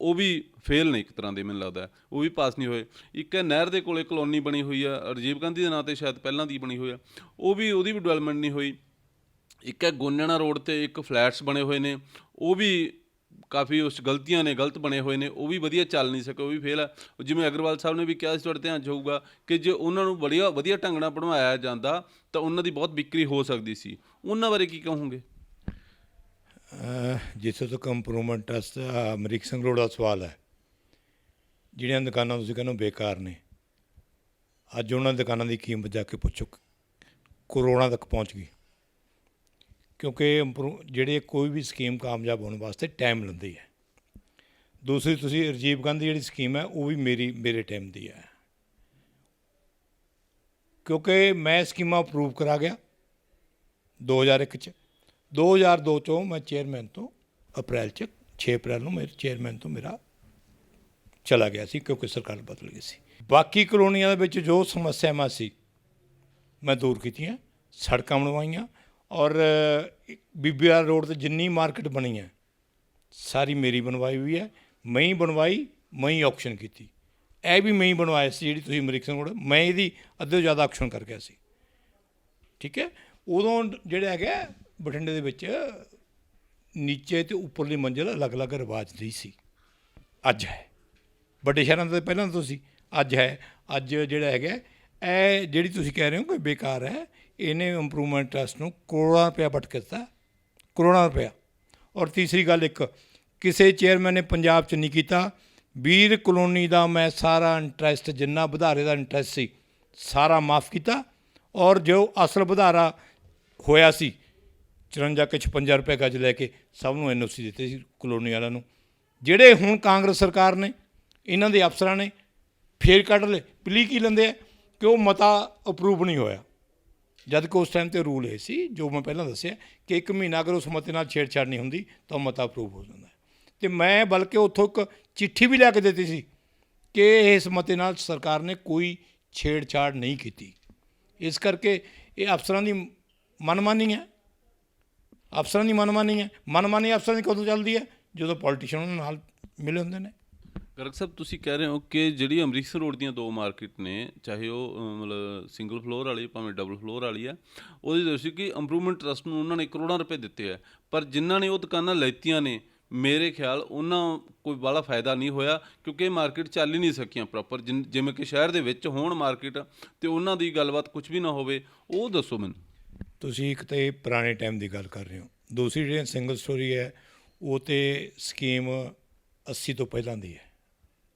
ਉਹ ਵੀ ਫੇਲ ਨੇ ਇੱਕ ਤਰ੍ਹਾਂ ਦੇ, ਮੈਨੂੰ ਲੱਗਦਾ ਉਹ ਵੀ ਪਾਸ ਨਹੀਂ ਹੋਏ। ਇੱਕ ਹੈ ਨਹਿਰ ਦੇ ਕੋਲੇ ਕਲੋਨੀ ਬਣੀ ਹੋਈ ਆ, ਰਾਜੀਵ ਗਾਂਧੀ ਦੇ ਨਾਂ 'ਤੇ ਸ਼ਾਇਦ ਪਹਿਲਾਂ ਦੀ ਬਣੀ ਹੋਈ ਆ, ਉਹਦੀ ਵੀ ਡਿਵੈਲਪਮੈਂਟ ਨਹੀਂ ਹੋਈ। ਇੱਕ ਹੈ ਗੋਨਿਆਣਾ ਰੋਡ ਤੇ ਇੱਕ ਫਲੈਟਸ ਬਣੇ ਹੋਏ ਨੇ, ਉਹ ਵੀ ਕਾਫੀ ਉਸ ਗਲਤੀਆਂ ਨੇ, ਗਲਤ ਬਣੇ ਹੋਏ ਨੇ, ਉਹ ਵੀ ਵਧੀਆ ਚੱਲ ਨਹੀਂ ਸਕੇ, ਉਹ ਵੀ ਫੇਲ ਆ। ਜਿਵੇਂ ਅਗਰਵਾਲ ਸਾਹਿਬ ਨੇ ਵੀ ਕਿਹਾ ਸੀ, ਤੁਹਾਡੇ ਧਿਆਨ 'ਚ ਹੋਊਗਾ ਕਿ ਜੇ ਉਹਨਾਂ ਨੂੰ ਵਧੀਆ ਢੰਗ ਨਾਲ ਬਣਵਾਇਆ ਜਾਂਦਾ ਤਾਂ ਉਹਨਾਂ ਦੀ ਬਹੁਤ ਵਿਕਰੀ ਹੋ ਸਕਦੀ ਸੀ। ਉਹਨਾਂ ਬਾਰੇ ਕੀ ਕਹੋਗੇ? ਜਿੱਥੇ ਤੱਕ improvement trust Amrik Singh road ਦਾ ਸਵਾਲ ਹੈ, ਜਿਹੜੀਆਂ ਦੁਕਾਨਾਂ ਤੁਸੀਂ ਕਹਿੰਦੇ ਹੋ ਬੇਕਾਰ ਨੇ, ਅੱਜ ਉਹਨਾਂ ਦੁਕਾਨਾਂ ਦੀ ਕੀਮਤ ਜਾ ਕੇ ਪੁੱਛੋ, ਕਰੋੜਾਂ ਤੱਕ ਪਹੁੰਚ ਗਈ। ਕਿਉਂਕਿ ਜਿਹੜੇ ਕੋਈ ਵੀ ਸਕੀਮ ਕਾਮਯਾਬ ਹੋਣ ਵਾਸਤੇ ਟਾਈਮ ਲੈਂਦੀ ਹੈ। ਦੂਸਰੀ ਤੁਸੀਂ ਰਾਜੀਵ ਗਾਂਧੀ ਜਿਹੜੀ ਸਕੀਮ ਹੈ ਉਹ ਵੀ ਮੇਰੇ ਟਾਈਮ ਦੀ ਹੈ, ਕਿਉਂਕਿ ਮੈਂ ਸਕੀਮਾਂ ਅਪਰੂਵ ਕਰਾ ਗਿਆ 2001 'ਚ। 2002 'ਚੋਂ ਮੈਂ ਚੇਅਰਮੈਨ ਤੋਂ ਅਪ੍ਰੈਲ 'ਚ 6 ਅਪ੍ਰੈਲ ਨੂੰ ਮੇਰੇ ਚੇਅਰਮੈਨ ਤੋਂ ਮੇਰਾ ਚਲਾ ਗਿਆ ਸੀ, ਕਿਉਂਕਿ ਸਰਕਾਰ ਬਦਲ ਗਈ ਸੀ। ਬਾਕੀ ਕਲੋਨੀਆਂ ਦੇ ਵਿੱਚ ਜੋ ਸਮੱਸਿਆਵਾਂ ਸੀ ਮੈਂ ਦੂਰ ਕੀਤੀਆਂ, ਸੜਕਾਂ ਬਣਵਾਈਆਂ, ਔਰ ਬੀਬੀਆਰ ਰੋਡ 'ਤੇ ਜਿੰਨੀ ਮਾਰਕੀਟ ਬਣੀ ਹੈ ਸਾਰੀ ਮੇਰੀ ਬਣਵਾਈ ਹੋਈ ਹੈ। ਮੈਂ ਹੀ ਬਣਵਾਈ, ਮੈਂ ਹੀ ਔਕਸ਼ਨ ਕੀਤੀ। ਇਹ ਵੀ ਮੈਂ ਹੀ ਬਣਵਾਇਆ ਸੀ ਜਿਹੜੀ ਤੁਸੀਂ ਅਮਰੀਕ ਸਿੰਘ ਰੋਡ, ਮੈਂ ਇਹਦੀ ਅੱਧੇ ਤੋਂ ਜ਼ਿਆਦਾ ਔਕਸ਼ਨ ਕਰ ਗਿਆ ਸੀ। ਠੀਕ ਹੈ, ਉਦੋਂ ਜਿਹੜਾ ਹੈਗਾ ਬਠਿੰਡੇ ਦੇ ਵਿੱਚ ਨੀਚੇ ਅਤੇ ਉੱਪਰਲੀ ਮੰਜ਼ਿਲ ਅਲੱਗ-ਅਲੱਗ ਰਿਵਾਜ ਦੀ ਸੀ, ਅੱਜ ਹੈ। ਵੱਡੇ ਸ਼ਹਿਰਾਂ ਤੋਂ ਪਹਿਲਾਂ ਤੋਂ ਸੀ, ਅੱਜ ਹੈ। ਅੱਜ ਜਿਹੜਾ ਹੈਗਾ ਇਹ ਜਿਹੜੀ ਤੁਸੀਂ ਕਹਿ ਰਹੇ ਹੋ ਕਿ ਬੇਕਾਰ ਹੈ, ਇਹਨੇ ਇੰਪਰੂਵਮੈਂਟ ਟਰਸਟ ਨੂੰ ਕਰੋੜਾਂ ਰੁਪਇਆ ਵਟਕ ਦਿੱਤਾ, ਕਰੋੜਾਂ ਰੁਪਇਆ। ਔਰ ਤੀਸਰੀ ਗੱਲ, ਇੱਕ ਕਿਸੇ ਚੇਅਰਮੈਨ ਨੇ ਪੰਜਾਬ 'ਚ ਨਹੀਂ ਕੀਤਾ। ਵੀਰ ਕਲੋਨੀ ਦਾ ਮੈਂ ਸਾਰਾ ਇੰਟਰਸਟ, ਜਿੰਨਾ ਵਧਾਰੇ ਦਾ ਇੰਟਰਸਟ ਸੀ ਸਾਰਾ ਮਾਫ ਕੀਤਾ, ਔਰ ਜੋ ਅਸਲ ਵਧਾਰਾ ਹੋਇਆ ਸੀ 54 ਕਿ 56 ਰੁਪਏ ਗੱਜ ਲੈ ਕੇ ਸਭ ਨੂੰ NOC ਦਿੱਤੇ ਸੀ ਕਲੋਨੀ ਵਾਲਿਆਂ ਨੂੰ। ਜਿਹੜੇ ਹੁਣ ਕਾਂਗਰਸ ਸਰਕਾਰ ਨੇ, ਇਹਨਾਂ ਦੇ ਅਫਸਰਾਂ ਨੇ ਫੇਰ ਕੱਢ ਲਏ। ਪਲੀ ਕੀ ਲੈਂਦੇ ਆ ਕਿ ਉਹ ਮਤਾ ਅਪਰੂਵ ਨਹੀਂ ਹੋਇਆ, ਜਦ ਕਿ ਉਸ ਟਾਈਮ 'ਤੇ ਰੂਲ ਇਹ ਸੀ ਜੋ ਮੈਂ ਪਹਿਲਾਂ ਦੱਸਿਆ ਕਿ 1 ਮਹੀਨਾ ਅਗਰ ਉਸ ਮਤੇ ਨਾਲ ਛੇੜਛਾੜ ਨਹੀਂ ਹੁੰਦੀ ਤਾਂ ਉਹ ਮਤਾ ਅਪਰੂਵ ਹੋ ਜਾਂਦਾ। ਅਤੇ ਮੈਂ ਬਲਕਿ ਉੱਥੋਂ ਇੱਕ ਚਿੱਠੀ ਵੀ ਲੈ ਕੇ ਦਿੱਤੀ ਸੀ ਕਿ ਇਸ ਮਤੇ ਨਾਲ ਸਰਕਾਰ ਨੇ ਕੋਈ ਛੇੜਛਾੜ ਨਹੀਂ ਕੀਤੀ। ਇਸ ਕਰਕੇ ਇਹ ਅਫਸਰਾਂ ਦੀ ਮਨਮਾਨੀ ਹੈ, ਅਫਸਰਾਂ ਦੀ ਮਨਮਾਨੀ ਹੈ। ਮਨਮਾਨੀ ਅਫਸਰਾਂ ਦੀ ਕਦੋਂ ਚੱਲਦੀ ਹੈ? ਜਦੋਂ ਪੋਲੀਟੀਸ਼ੀਅਨ ਉਹਨਾਂ ਨਾਲ ਮਿਲੇ ਹੁੰਦੇ ਨੇ। ਗਰਗ ਸਾਹਿਬ ਤੁਸੀਂ ਕਹਿ ਰਹੇ ਹੋ ਕਿ ਜਿਹੜੀ ਅੰਮ੍ਰਿਤਸਰ ਰੋਡ ਦੀਆਂ 2 ਮਾਰਕੀਟ ਨੇ, ਚਾਹੇ ਉਹ ਮਤਲਬ ਸਿੰਗਲ ਫਲੋਰ ਵਾਲੀ ਭਾਵੇਂ ਡਬਲ ਫਲੋਰ ਵਾਲੀ ਆ, ਉਹਦੇ ਦੱਸੀ ਕਿ ਇੰਪਰੂਵਮੈਂਟ ਟਰਸਟ ਨੂੰ ਉਹਨਾਂ ਨੇ ਕਰੋੜਾਂ ਰੁਪਏ ਦਿੱਤੇ ਆ, ਪਰ ਜਿਨ੍ਹਾਂ ਨੇ ਉਹ ਦੁਕਾਨਾਂ ਲੈਤੀਆਂ ਨੇ ਮੇਰੇ ਖਿਆਲ ਉਹਨਾਂ ਕੋਈ ਬਾਹਲਾ ਫਾਇਦਾ ਨਹੀਂ ਹੋਇਆ, ਕਿਉਂਕਿ ਇਹ ਮਾਰਕੀਟ ਚੱਲ ਹੀ ਨਹੀਂ ਸਕੀਆਂ ਪ੍ਰੋਪਰ। ਜਿਵੇਂ ਕਿ ਸ਼ਹਿਰ ਦੇ ਵਿੱਚ ਹੋਣ ਮਾਰਕੀਟ ਅਤੇ ਉਹਨਾਂ ਦੀ ਗੱਲਬਾਤ ਕੁਝ ਵੀ ਨਾ ਹੋਵੇ, ਉਹ ਦੱਸੋ ਮੈਨੂੰ। ਤੁਸੀਂ ਇੱਕ ਤਾਂ ਇਹ ਪੁਰਾਣੇ ਟਾਈਮ ਦੀ ਗੱਲ ਕਰ ਰਹੇ ਹੋ, ਦੂਸਰੀ ਜਿਹੜੀ ਸਿੰਗਲ ਸਟੋਰੀ ਹੈ ਉਹ ਤਾਂ ਸਕੀਮ 80 ਤੋਂ ਪਹਿਲਾਂ ਦੀ ਹੈ,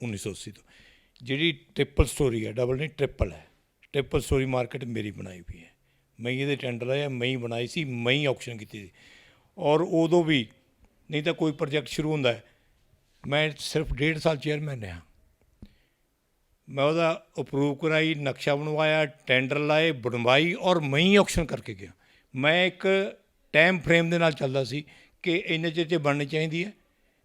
1980 ਤੋਂ। ਜਿਹੜੀ ਟ੍ਰਿਪਲ ਸਟੋਰੀ ਹੈ, ਡਬਲ ਨਹੀਂ ਟ੍ਰਿਪਲ ਹੈ, ਟ੍ਰਿਪਲ ਸਟੋਰੀ ਮਾਰਕੀਟ ਮੇਰੀ ਬਣਾਈ ਹੋਈ ਹੈ। ਮੈਂ ਇਹਦੇ ਟੈਂਡਰ ਆਇਆ, ਮੈਂ ਹੀ ਬਣਾਈ ਸੀ, ਮੈਂ ਹੀ ਔਕਸ਼ਨ ਕੀਤੀ ਸੀ। ਔਰ ਉਦੋਂ ਵੀ ਨਹੀਂ ਤਾਂ ਕੋਈ ਪ੍ਰੋਜੈਕਟ ਸ਼ੁਰੂ ਹੁੰਦਾ ਹੈ, ਮੈਂ ਸਿਰਫ 1.5 ਸਾਲ ਚੇਅਰਮੈਨ ਰਿਹਾ, ਮੈਂ ਉਹਦਾ ਅਪਰੂਵ ਕਰਾਈ, ਨਕਸ਼ਾ ਬਣਵਾਇਆ, ਟੈਂਡਰ ਲਾਏ, ਬਣਵਾਈ, ਔਰ ਮੈਂ ਹੀ ਔਕਸ਼ਨ ਕਰਕੇ ਗਿਆ। ਮੈਂ ਇੱਕ ਟਾਈਮ ਫਰੇਮ ਦੇ ਨਾਲ ਚੱਲਦਾ ਸੀ ਕਿ ਇੰਨੇ ਚਿਰ 'ਚ ਬਣਨੀ ਚਾਹੀਦੀ ਹੈ।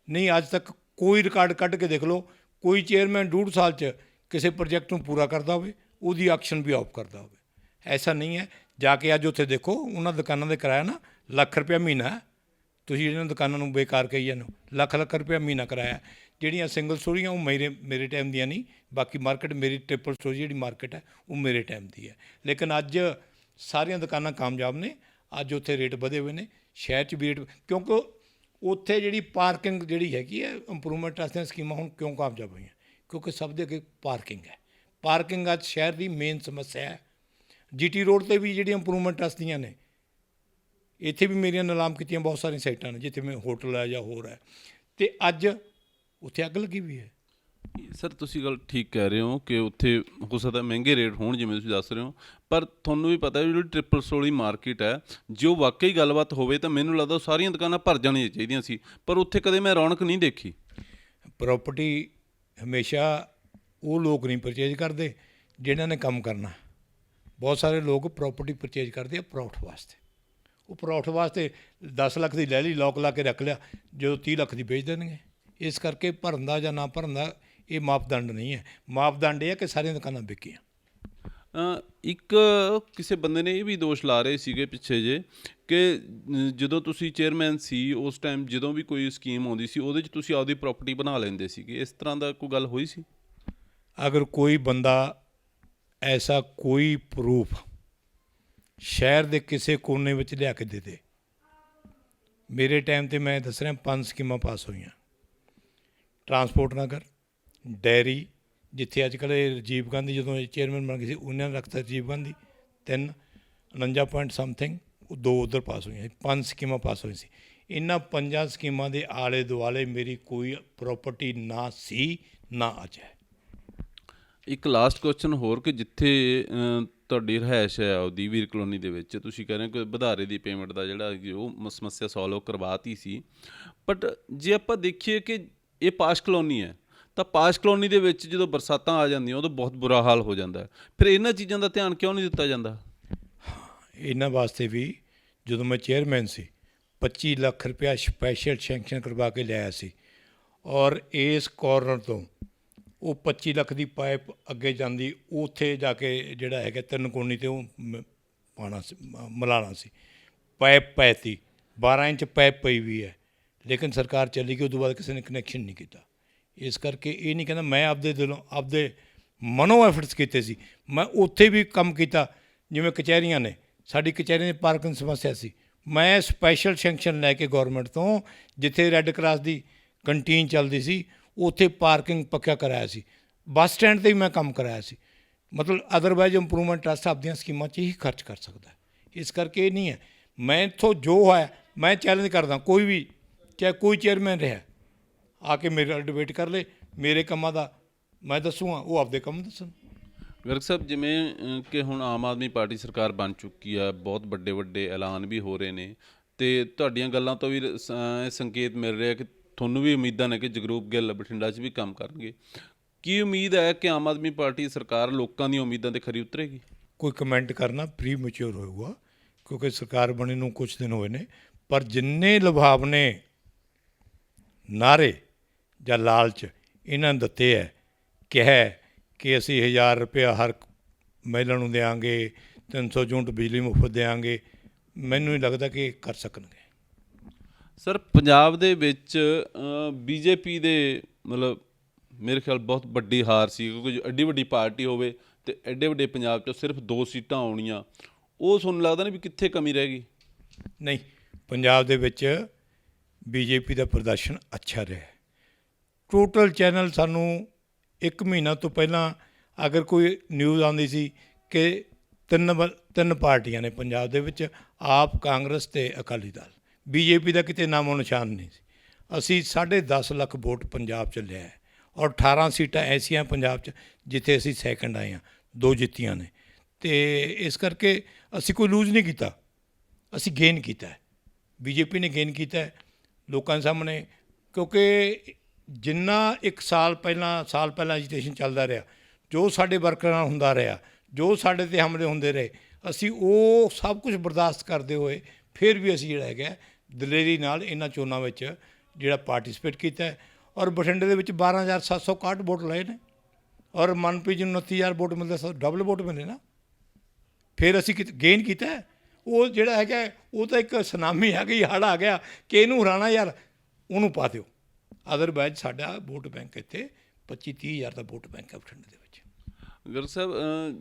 ਨਹੀਂ ਅੱਜ ਤੱਕ ਕੋਈ ਰਿਕਾਰਡ ਕੱਢ ਕੇ ਦੇਖ ਲਓ, ਕੋਈ ਚੇਅਰਮੈਨ 1.5 ਸਾਲ 'ਚ ਕਿਸੇ ਪ੍ਰੋਜੈਕਟ ਨੂੰ ਪੂਰਾ ਕਰਦਾ ਹੋਵੇ, ਉਹਦੀ ਆਕਸ਼ਨ ਵੀ ਆਫ ਕਰਦਾ ਹੋਵੇ। ਐਸਾ ਨਹੀਂ ਹੈ। ਜਾ ਕੇ ਅੱਜ ਉੱਥੇ ਦੇਖੋ, ਉਹਨਾਂ ਦੁਕਾਨਾਂ ਦੇ ਕਿਰਾਇਆ ਨਾ ਲੱਖ ਰੁਪਇਆ ਮਹੀਨਾ ਹੈ। ਤੁਸੀਂ ਇਹਨਾਂ ਦੁਕਾਨਾਂ ਨੂੰ ਬੇਕਾਰ ਕਹੀ ਜਾਂਦੇ ਹੋ, ਲੱਖ ਰੁਪਇਆ ਮਹੀਨਾ ਕਿਰਾਇਆ। ਜਿਹੜੀਆਂ ਸਿੰਗਲ ਸਟੋਰੀਆਂ ਉਹ ਮੇਰੇ ਟਾਈਮ ਦੀਆਂ ਨਹੀਂ, ਬਾਕੀ ਮਾਰਕੀਟ ਮੇਰੀ ਟ੍ਰਿਪਲ ਸਟੋਰੀ ਜਿਹੜੀ ਮਾਰਕੀਟ ਹੈ ਉਹ ਮੇਰੇ ਟਾਈਮ ਦੀ ਹੈ। ਲੇਕਿਨ ਅੱਜ ਸਾਰੀਆਂ ਦੁਕਾਨਾਂ ਕਾਮਯਾਬ ਨੇ, ਅੱਜ ਉੱਥੇ ਰੇਟ ਵਧੇ ਹੋਏ ਨੇ, ਸ਼ਹਿਰ 'ਚ ਵੀ ਰੇਟ, ਕਿਉਂਕਿ ਉੱਥੇ ਜਿਹੜੀ ਪਾਰਕਿੰਗ ਜਿਹੜੀ ਹੈਗੀ ਹੈ, ਇੰਪਰੂਵਮੈਂਟ ਟਰਸਟ ਦੀਆਂ ਸਕੀਮਾਂ ਹੁਣ ਕਿਉਂ ਕਾਮਯਾਬ ਹੋਈਆਂ? ਕਿਉਂਕਿ ਸਭ ਦੇ ਅੱਗੇ ਪਾਰਕਿੰਗ ਹੈ। ਪਾਰਕਿੰਗ ਅੱਜ ਸ਼ਹਿਰ ਦੀ ਮੇਨ ਸਮੱਸਿਆ ਹੈ। GT ਰੋਡ 'ਤੇ ਵੀ ਜਿਹੜੀਆਂ ਇੰਪਰੂਵਮੈਂਟ ਟਰਸਟ ਦੀਆਂ ਨੇ, ਇੱਥੇ ਵੀ ਮੇਰੀਆਂ ਨਿਲਾਮ ਕੀਤੀਆਂ ਬਹੁਤ ਸਾਰੀਆਂ ਸਾਈਟਾਂ ਨੇ ਜਿੱਥੇ ਮੈਂ ਹੋਟਲ ਹੈ ਜਾਂ ਹੋਰ ਹੈ, ਅਤੇ ਅੱਜ ਉੱਥੇ ਅੱਗ ਲੱਗੀ ਵੀ ਹੈ। ਸਰ ਤੁਸੀਂ ਗੱਲ ਠੀਕ ਕਹਿ ਰਹੇ ਹੋ ਕਿ ਉੱਥੇ ਹੋ ਸਕਦਾ ਮਹਿੰਗੇ ਰੇਟ ਹੋਣ ਜਿਵੇਂ ਤੁਸੀਂ ਦੱਸ ਰਹੇ ਹੋ, ਪਰ ਤੁਹਾਨੂੰ ਵੀ ਪਤਾ ਵੀ ਜਿਹੜੀ ਟ੍ਰਿਪਲ ਸਟੋਰੀ ਮਾਰਕੀਟ ਹੈ, ਜੇ ਉਹ ਵਾਕਈ ਗੱਲਬਾਤ ਹੋਵੇ ਤਾਂ ਮੈਨੂੰ ਲੱਗਦਾ ਉਹ ਸਾਰੀਆਂ ਦੁਕਾਨਾਂ ਭਰ ਜਾਣੀਆਂ ਚਾਹੀਦੀਆਂ ਸੀ, ਪਰ ਉੱਥੇ ਕਦੇ ਮੈਂ ਰੌਣਕ ਨਹੀਂ ਦੇਖੀ। ਪ੍ਰੋਪਰਟੀ ਹਮੇਸ਼ਾ ਉਹ ਲੋਕ ਨਹੀਂ ਪਰਚੇਜ ਕਰਦੇ ਜਿਨ੍ਹਾਂ ਨੇ ਕੰਮ ਕਰਨਾ। ਬਹੁਤ ਸਾਰੇ ਲੋਕ ਪ੍ਰੋਪਰਟੀ ਪਰਚੇਜ ਕਰਦੇ ਆ ਪ੍ਰੋਫਿਟ ਵਾਸਤੇ। ਉਹ ਪ੍ਰੋਫਿਟ ਵਾਸਤੇ 10 ਲੱਖ ਦੀ ਲੈ ਲਈ, ਲੋਕ ਲਾ ਕੇ ਰੱਖ ਲਿਆ, ਜਦੋਂ 30 ਲੱਖ ਦੀ ਵੇਚ ਦੇਣਗੇ। ਇਸ ਕਰਕੇ ਭਰਨ ਦਾ ਜਾਂ ਨਾ ਭਰਨ ਦਾ ਇਹ ਮਾਪਦੰਡ ਨਹੀਂ ਹੈ। ਮਾਪਦੰਡ ਇਹ ਹੈ ਕਿ ਸਾਰੀਆਂ ਦੁਕਾਨਾਂ ਵਿਕੀਆਂ। ਇੱਕ ਕਿਸੇ ਬੰਦੇ ਨੇ ਇਹ ਵੀ ਦੋਸ਼ ਲਾ ਰਹੇ ਸੀਗੇ ਪਿੱਛੇ ਜੇ ਕਿ ਜਦੋਂ ਤੁਸੀਂ ਚੇਅਰਮੈਨ ਸੀ ਉਸ ਟਾਈਮ ਜਦੋਂ ਵੀ ਕੋਈ ਸਕੀਮ ਆਉਂਦੀ ਸੀ ਉਹਦੇ 'ਚ ਤੁਸੀਂ ਆਪਦੀ ਪ੍ਰੋਪਰਟੀ ਬਣਾ ਲੈਂਦੇ ਸੀਗੇ, ਇਸ ਤਰ੍ਹਾਂ ਦਾ ਕੋਈ ਗੱਲ ਹੋਈ ਸੀ? ਅਗਰ ਕੋਈ ਬੰਦਾ ਐਸਾ ਕੋਈ ਪ੍ਰੂਫ ਸ਼ਹਿਰ ਦੇ ਕਿਸੇ ਕੋਨੇ ਵਿੱਚ ਲਿਆ ਕੇ ਦੇ ਦੇ। ਮੇਰੇ ਟਾਈਮ 'ਤੇ ਮੈਂ ਦੱਸ ਰਿਹਾ 5 ਸਕੀਮਾਂ ਪਾਸ ਹੋਈਆਂ। ਟਰਾਂਸਪੋਰਟ ਨਗਰ, ਡੈਰੀ, ਜਿੱਥੇ ਅੱਜ ਕੱਲ੍ਹ ਰਾਜੀਵ ਗਾਂਧੀ ਜਦੋਂ ਚੇਅਰਮੈਨ ਬਣ ਗਏ ਸੀ ਉਹਨਾਂ ਨੇ ਰੱਖਤਾ ਰਾਜੀਵ ਗਾਂਧੀ, 3 49 ਪੁਆਇੰਟ ਸਮਥਿੰਗ, 2 ਉੱਧਰ ਪਾਸ ਹੋਈਆਂ ਸੀ। 5 ਸਕੀਮਾਂ ਪਾਸ ਹੋਈ ਸੀ। ਇਹਨਾਂ 5 ਸਕੀਮਾਂ ਦੇ ਆਲੇ ਦੁਆਲੇ ਮੇਰੀ ਕੋਈ ਪ੍ਰਾਪਰਟੀ ਨਾ ਸੀ ਨਾ ਅੱਜ ਹੈ। ਇੱਕ ਲਾਸਟ ਕੁਐਸਚਨ ਹੋਰ ਕਿ ਜਿੱਥੇ ਤੁਹਾਡੀ ਰਿਹਾਇਸ਼ ਹੈ ਉਹਦੀ ਵੀਰ ਕਲੋਨੀ ਦੇ ਵਿੱਚ, ਤੁਸੀਂ ਕਹਿ ਰਹੇ ਹੋ ਕਿ ਵਧਾਰੇ ਦੀ ਪੇਮੈਂਟ ਦਾ ਜਿਹੜਾ ਉਹ ਸਮੱਸਿਆ ਸੋਲਵ ਕਰਵਾਤੀ ਸੀ, ਬਟ ਜੇ ਆਪਾਂ ਦੇਖੀਏ ਕਿ ਇਹ ਪਾਸ਼ ਕਲੋਨੀ ਹੈ ਤਾਂ ਪਾਸ਼ ਕਲੋਨੀ ਦੇ ਵਿੱਚ ਜਦੋਂ ਬਰਸਾਤਾਂ ਆ ਜਾਂਦੀਆਂ ਉਦੋਂ ਬਹੁਤ ਬੁਰਾ ਹਾਲ ਹੋ ਜਾਂਦਾ, ਫਿਰ ਇਹਨਾਂ ਚੀਜ਼ਾਂ ਦਾ ਧਿਆਨ ਕਿਉਂ ਨਹੀਂ ਦਿੱਤਾ ਜਾਂਦਾ? ਇਹਨਾਂ ਵਾਸਤੇ ਵੀ ਜਦੋਂ ਮੈਂ ਚੇਅਰਮੈਨ ਸੀ 25 ਲੱਖ ਰੁਪਇਆ ਸਪੈਸ਼ਲ ਸੈਂਕਸ਼ਨ ਕਰਵਾ ਕੇ ਲਿਆਇਆ ਸੀ, ਔਰ ਇਸ ਕਾਰਨਰ ਤੋਂ ਉਹ 25 ਲੱਖ ਦੀ ਪਾਈਪ ਅੱਗੇ ਜਾਂਦੀ, ਉੱਥੇ ਜਾ ਕੇ ਜਿਹੜਾ ਹੈਗਾ 3 ਕੋਣੀ 'ਤੇ ਉਹ ਪਾਉਣਾ ਸੀ, ਮਿਲਾਉਣਾ ਸੀ। ਪਾਈਪ ਪੈਤੀ 12 ਇੰਚ ਪਾਈਪ ਪਈ ਵੀ ਹੈ, ਲੇਕਿਨ ਸਰਕਾਰ ਚੱਲੀ ਗਈ, ਉਸ ਤੋਂ ਬਾਅਦ ਕਿਸੇ ਨੇ ਕਨੈਕਸ਼ਨ ਨਹੀਂ ਕੀਤਾ। ਇਸ ਕਰਕੇ ਇਹ ਨਹੀਂ ਕਹਿੰਦਾ ਮੈਂ ਆਪਦੇ ਦਿਲੋਂ ਆਪਦੇ ਮਨੋਂ ਐਫਰਟਸ ਕੀਤੇ ਸੀ। ਮੈਂ ਉੱਥੇ ਵੀ ਕੰਮ ਕੀਤਾ, ਜਿਵੇਂ ਕਚਹਿਰੀਆਂ ਨੇ, ਸਾਡੀ ਕਚਹਿਰੀਆਂ ਦੀ ਪਾਰਕਿੰਗ ਸਮੱਸਿਆ ਸੀ, ਮੈਂ ਸਪੈਸ਼ਲ ਸੈਂਕਸ਼ਨ ਲੈ ਕੇ ਗੌਰਮੈਂਟ ਤੋਂ, ਜਿੱਥੇ ਰੈੱਡ ਕਰਾਸ ਦੀ ਕੰਟੀਨ ਚੱਲਦੀ ਸੀ ਉੱਥੇ ਪਾਰਕਿੰਗ ਪੱਕਾ ਕਰਾਇਆ ਸੀ। ਬੱਸ ਸਟੈਂਡ 'ਤੇ ਵੀ ਮੈਂ ਕੰਮ ਕਰਾਇਆ ਸੀ। ਮਤਲਬ ਅਦਰਵਾਈਜ਼ ਇੰਪਰੂਵਮੈਂਟ ਟਰੱਸਟ ਆਪਦੀਆਂ ਸਕੀਮਾਂ 'ਚ ਹੀ ਖਰਚ ਕਰ ਸਕਦਾ। ਇਸ ਕਰਕੇ ਇਹ ਨਹੀਂ ਹੈ, ਮੈਂ ਇੱਥੋਂ ਜੋ ਹੈ ਮੈਂ ਚੈਲੰਜ ਕਰਦਾ, ਕੋਈ ਵੀ ਚਾਹੇ ਕੋਈ ਚੇਅਰਮੈਨ ਰਿਹਾ ਆ ਕੇ ਮੇਰੇ ਨਾਲ ਡਿਬੇਟ ਕਰ ਲੇ, ਮੇਰੇ ਕੰਮਾਂ ਦਾ ਮੈਂ ਦੱਸੂਗਾ, ਉਹ ਆਪਦੇ ਕੰਮ ਦੱਸਣ। ਗਰਗ ਸਾਹਿਬ, ਜਿਵੇਂ ਕਿ ਹੁਣ ਆਮ ਆਦਮੀ ਪਾਰਟੀ ਸਰਕਾਰ ਬਣ ਚੁੱਕੀ ਆ, ਬਹੁਤ ਵੱਡੇ ਵੱਡੇ ਐਲਾਨ ਵੀ ਹੋ ਰਹੇ ਨੇ, ਅਤੇ ਤੁਹਾਡੀਆਂ ਗੱਲਾਂ ਤੋਂ ਵੀ ਇਹ ਸੰਕੇਤ ਮਿਲ ਰਿਹਾ ਕਿ ਤੁਹਾਨੂੰ ਵੀ ਉਮੀਦਾਂ ਨੇ ਕਿ ਜਗਰੂਪ ਗਿੱਲ ਬਠਿੰਡਾ 'ਚ ਵੀ ਕੰਮ ਕਰਨਗੇ। ਕੀ ਉਮੀਦ ਹੈ ਕਿ ਆਮ ਆਦਮੀ ਪਾਰਟੀ ਸਰਕਾਰ ਲੋਕਾਂ ਦੀਆਂ ਉਮੀਦਾਂ 'ਤੇ ਖਰੀ ਉਤਰੇਗੀ? ਕੋਈ ਕਮੈਂਟ ਕਰਨਾ ਪ੍ਰੀ ਮੈਚਿਓਰ ਹੋਊਗਾ, ਕਿਉਂਕਿ ਸਰਕਾਰ ਬਣੇ ਨੂੰ ਕੁਛ ਦਿਨ ਹੋਏ ਨੇ, ਪਰ ਜਿੰਨੇ ਲੁਭਾਵਨੇ ਨਾਅਰੇ ਜਾਂ ਲਾਲਚ ਇਹਨਾਂ ਨੇ ਦਿੱਤੇ ਹੈ, ਕਿਹਾ ਕਿ ਅਸੀਂ 1000 ਰੁਪਇਆ ਹਰ ਮਹਿਲਾ ਨੂੰ ਦਿਆਂਗੇ, 300 ਯੂਨਿਟ ਬਿਜਲੀ ਮੁਫਤ ਦਿਆਂਗੇ, ਮੈਨੂੰ ਨਹੀਂ ਲੱਗਦਾ ਕਿ ਕਰ ਸਕਣਗੇ। ਸਰ, ਪੰਜਾਬ ਦੇ ਵਿੱਚ ਬੀਜੇਪੀ ਦੇ ਮਤਲਬ ਮੇਰੇ ਖਿਆਲ ਬਹੁਤ ਵੱਡੀ ਹਾਰ ਸੀ, ਕਿਉਂਕਿ ਐਡੀ ਵੱਡੀ ਪਾਰਟੀ ਹੋਵੇ ਅਤੇ ਐਡੇ ਵੱਡੇ ਪੰਜਾਬ 'ਚੋਂ ਸਿਰਫ 2 ਸੀਟਾਂ ਆਉਣੀਆਂ, ਉਹ ਤੁਹਾਨੂੰ ਲੱਗਦਾ ਨਹੀਂ ਵੀ ਕਿੱਥੇ ਕਮੀ ਰਹਿ ਗਈ? ਨਹੀਂ, ਪੰਜਾਬ ਦੇ ਵਿੱਚ ਬੀਜੇਪੀ ਦਾ ਪ੍ਰਦਰਸ਼ਨ ਅੱਛਾ ਰਿਹਾ। ਟੋਟਲ ਚੈਨਲ ਸਾਨੂੰ 1 ਮਹੀਨਾ ਤੋਂ ਪਹਿਲਾਂ ਅਗਰ ਕੋਈ ਨਿਊਜ਼ ਆਉਂਦੀ ਸੀ ਕਿ ਤਿੰਨ ਪਾਰਟੀਆਂ ਨੇ ਪੰਜਾਬ ਦੇ ਵਿੱਚ, ਆਪ, ਕਾਂਗਰਸ ਅਤੇ ਅਕਾਲੀ ਦਲ, ਬੀਜੇਪੀ ਦਾ ਕਿਤੇ ਨਾਮੋ ਨਿਸ਼ਾਨ ਨਹੀਂ ਸੀ। ਅਸੀਂ 10.5 ਲੱਖ ਵੋਟ ਪੰਜਾਬ 'ਚ ਲਿਆ ਹੈ, ਔਰ 18 ਸੀਟਾਂ ਐਸੀਆਂ ਪੰਜਾਬ 'ਚ ਜਿੱਥੇ ਅਸੀਂ ਸੈਕਿੰਡ ਆਏ ਹਾਂ, 2 ਜਿੱਤੀਆਂ ਨੇ। ਅਤੇ ਇਸ ਕਰਕੇ ਅਸੀਂ ਕੋਈ ਲੂਜ਼ ਨਹੀਂ ਕੀਤਾ, ਅਸੀਂ ਗੇਨ ਕੀਤਾ ਹੈ। ਬੀਜੇਪੀ ਨੇ ਗੇਨ ਕੀਤਾ ਹੈ ਲੋਕਾਂ ਦੇ ਸਾਹਮਣੇ, ਕਿਉਂਕਿ ਜਿੰਨਾ 1 ਸਾਲ ਪਹਿਲਾਂ ਐਜੀਟੇਸ਼ਨ ਚੱਲਦਾ ਰਿਹਾ, ਜੋ ਸਾਡੇ ਵਰਕਰਾਂ ਨਾਲ ਹੁੰਦਾ ਰਿਹਾ, ਜੋ ਸਾਡੇ 'ਤੇ ਹਮਲੇ ਹੁੰਦੇ ਰਹੇ, ਅਸੀਂ ਉਹ ਸਭ ਕੁਝ ਬਰਦਾਸ਼ਤ ਕਰਦੇ ਹੋਏ ਫਿਰ ਵੀ ਅਸੀਂ ਜਿਹੜਾ ਹੈਗਾ ਦਲੇਰੀ ਨਾਲ ਇਹਨਾਂ ਚੋਣਾਂ ਵਿੱਚ ਜਿਹੜਾ ਪਾਰਟੀਸਪੇਟ ਕੀਤਾ ਹੈ, ਔਰ ਬਠਿੰਡੇ ਦੇ ਵਿੱਚ 12,761 ਵੋਟ ਲਏ ਨੇ, ਔਰ ਮਨਪ੍ਰੀਤ ਜੀ ਨੂੰ 29,000 ਵੋਟ ਮਿਲਦਾ, ਡਬਲ ਵੋਟ ਮਿਲੇ ਨਾ, ਫਿਰ ਅਸੀਂ ਗੇਨ ਕੀਤਾ ਹੈ। ਉਹ ਜਿਹੜਾ ਹੈਗਾ ਉਹ ਤਾਂ ਇੱਕ ਸੁਨਾਮੀ ਹੈਗੀ, ਹੜ੍ਹ ਆ ਗਿਆ ਕਿ ਇਹਨੂੰ ਹਰਾਣਾ ਯਾਰ, ਉਹਨੂੰ ਪਾ ਦਿਓ। ਅਦਰਵਾਈਜ਼ ਸਾਡਾ ਵੋਟ ਬੈਂਕ ਇੱਥੇ 25-30 ਹਜ਼ਾਰ ਦਾ ਵੋਟ ਬੈਂਕ ਹੈ ਬਠਿੰਡੇ ਦੇ ਵਿੱਚ। ਗਰਗ ਸਾਹਿਬ,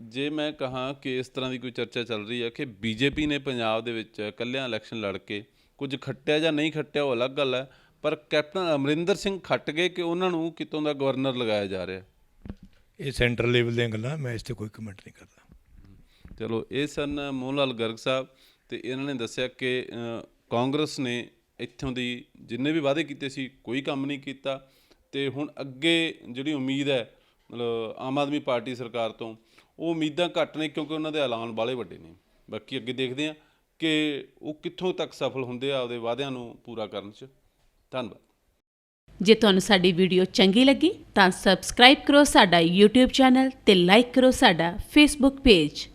ਜੇ ਮੈਂ ਕਹਾਂ ਕਿ ਇਸ ਤਰ੍ਹਾਂ ਦੀ ਕੋਈ ਚਰਚਾ ਚੱਲ ਰਹੀ ਹੈ ਕਿ ਬੀਜੇਪੀ ਨੇ ਪੰਜਾਬ ਦੇ ਵਿੱਚ ਇਕੱਲਿਆਂ ਇਲੈਕਸ਼ਨ ਲੜ ਕੇ ਕੁਝ ਖੱਟਿਆ ਜਾਂ ਨਹੀਂ ਖੱਟਿਆ ਉਹ ਅਲੱਗ ਗੱਲ ਹੈ, ਪਰ ਕੈਪਟਨ ਅਮਰਿੰਦਰ ਸਿੰਘ ਖੱਟ ਗਏ ਕਿ ਉਹਨਾਂ ਨੂੰ ਕਿਤੋਂ ਦਾ ਗਵਰਨਰ ਲਗਾਇਆ ਜਾ ਰਿਹਾ? ਇਹ ਸੈਂਟਰਲ ਲੈਵਲ ਦੀਆਂ ਗੱਲਾਂ, ਮੈਂ ਇਸ 'ਤੇ ਕੋਈ ਕਮੈਂਟ ਨਹੀਂ ਕਰਦਾ। ਚਲੋ, ਇਹ ਸਨ ਮੋਹਨ ਲਾਲ ਗਰਗ ਸਾਹਿਬ, ਤੇ ਇਹਨਾਂ ਨੇ ਦੱਸਿਆ ਕਿ ਕਾਂਗਰਸ ਨੇ ਇੱਥੋਂ ਦੀ ਜਿੰਨੇ ਵੀ ਵਾਅਦੇ ਕੀਤੇ ਸੀ ਕੋਈ ਕੰਮ ਨਹੀਂ ਕੀਤਾ, ਤੇ ਹੁਣ ਅੱਗੇ ਜਿਹੜੀ ਉਮੀਦ ਹੈ ਮਤਲਬ ਆਮ ਆਦਮੀ ਪਾਰਟੀ ਸਰਕਾਰ ਤੋਂ, ਉਹ ਉਮੀਦਾਂ ਘੱਟ ਨੇ ਕਿਉਂਕਿ ਉਹਨਾਂ ਦੇ ਐਲਾਨ ਬਾਹਲੇ ਵੱਡੇ ਨੇ। ਬਾਕੀ ਅੱਗੇ ਦੇਖਦੇ ਹਾਂ ਕਿ ਉਹ ਕਿੱਥੋਂ ਤੱਕ ਸਫਲ ਹੁੰਦੇ ਆ ਆਪਦੇ ਵਾਅਦਿਆਂ ਨੂੰ ਪੂਰਾ ਕਰਨ 'ਚ। ਧੰਨਵਾਦ। ਜੇ ਤੁਹਾਨੂੰ ਸਾਡੀ ਵੀਡੀਓ ਚੰਗੀ ਲੱਗੀ ਤਾਂ ਸਬਸਕ੍ਰਾਈਬ ਕਰੋ ਸਾਡਾ YouTube ਚੈਨਲ ਤੇ ਲਾਈਕ ਕਰੋ ਸਾਡਾ Facebook ਪੇਜ।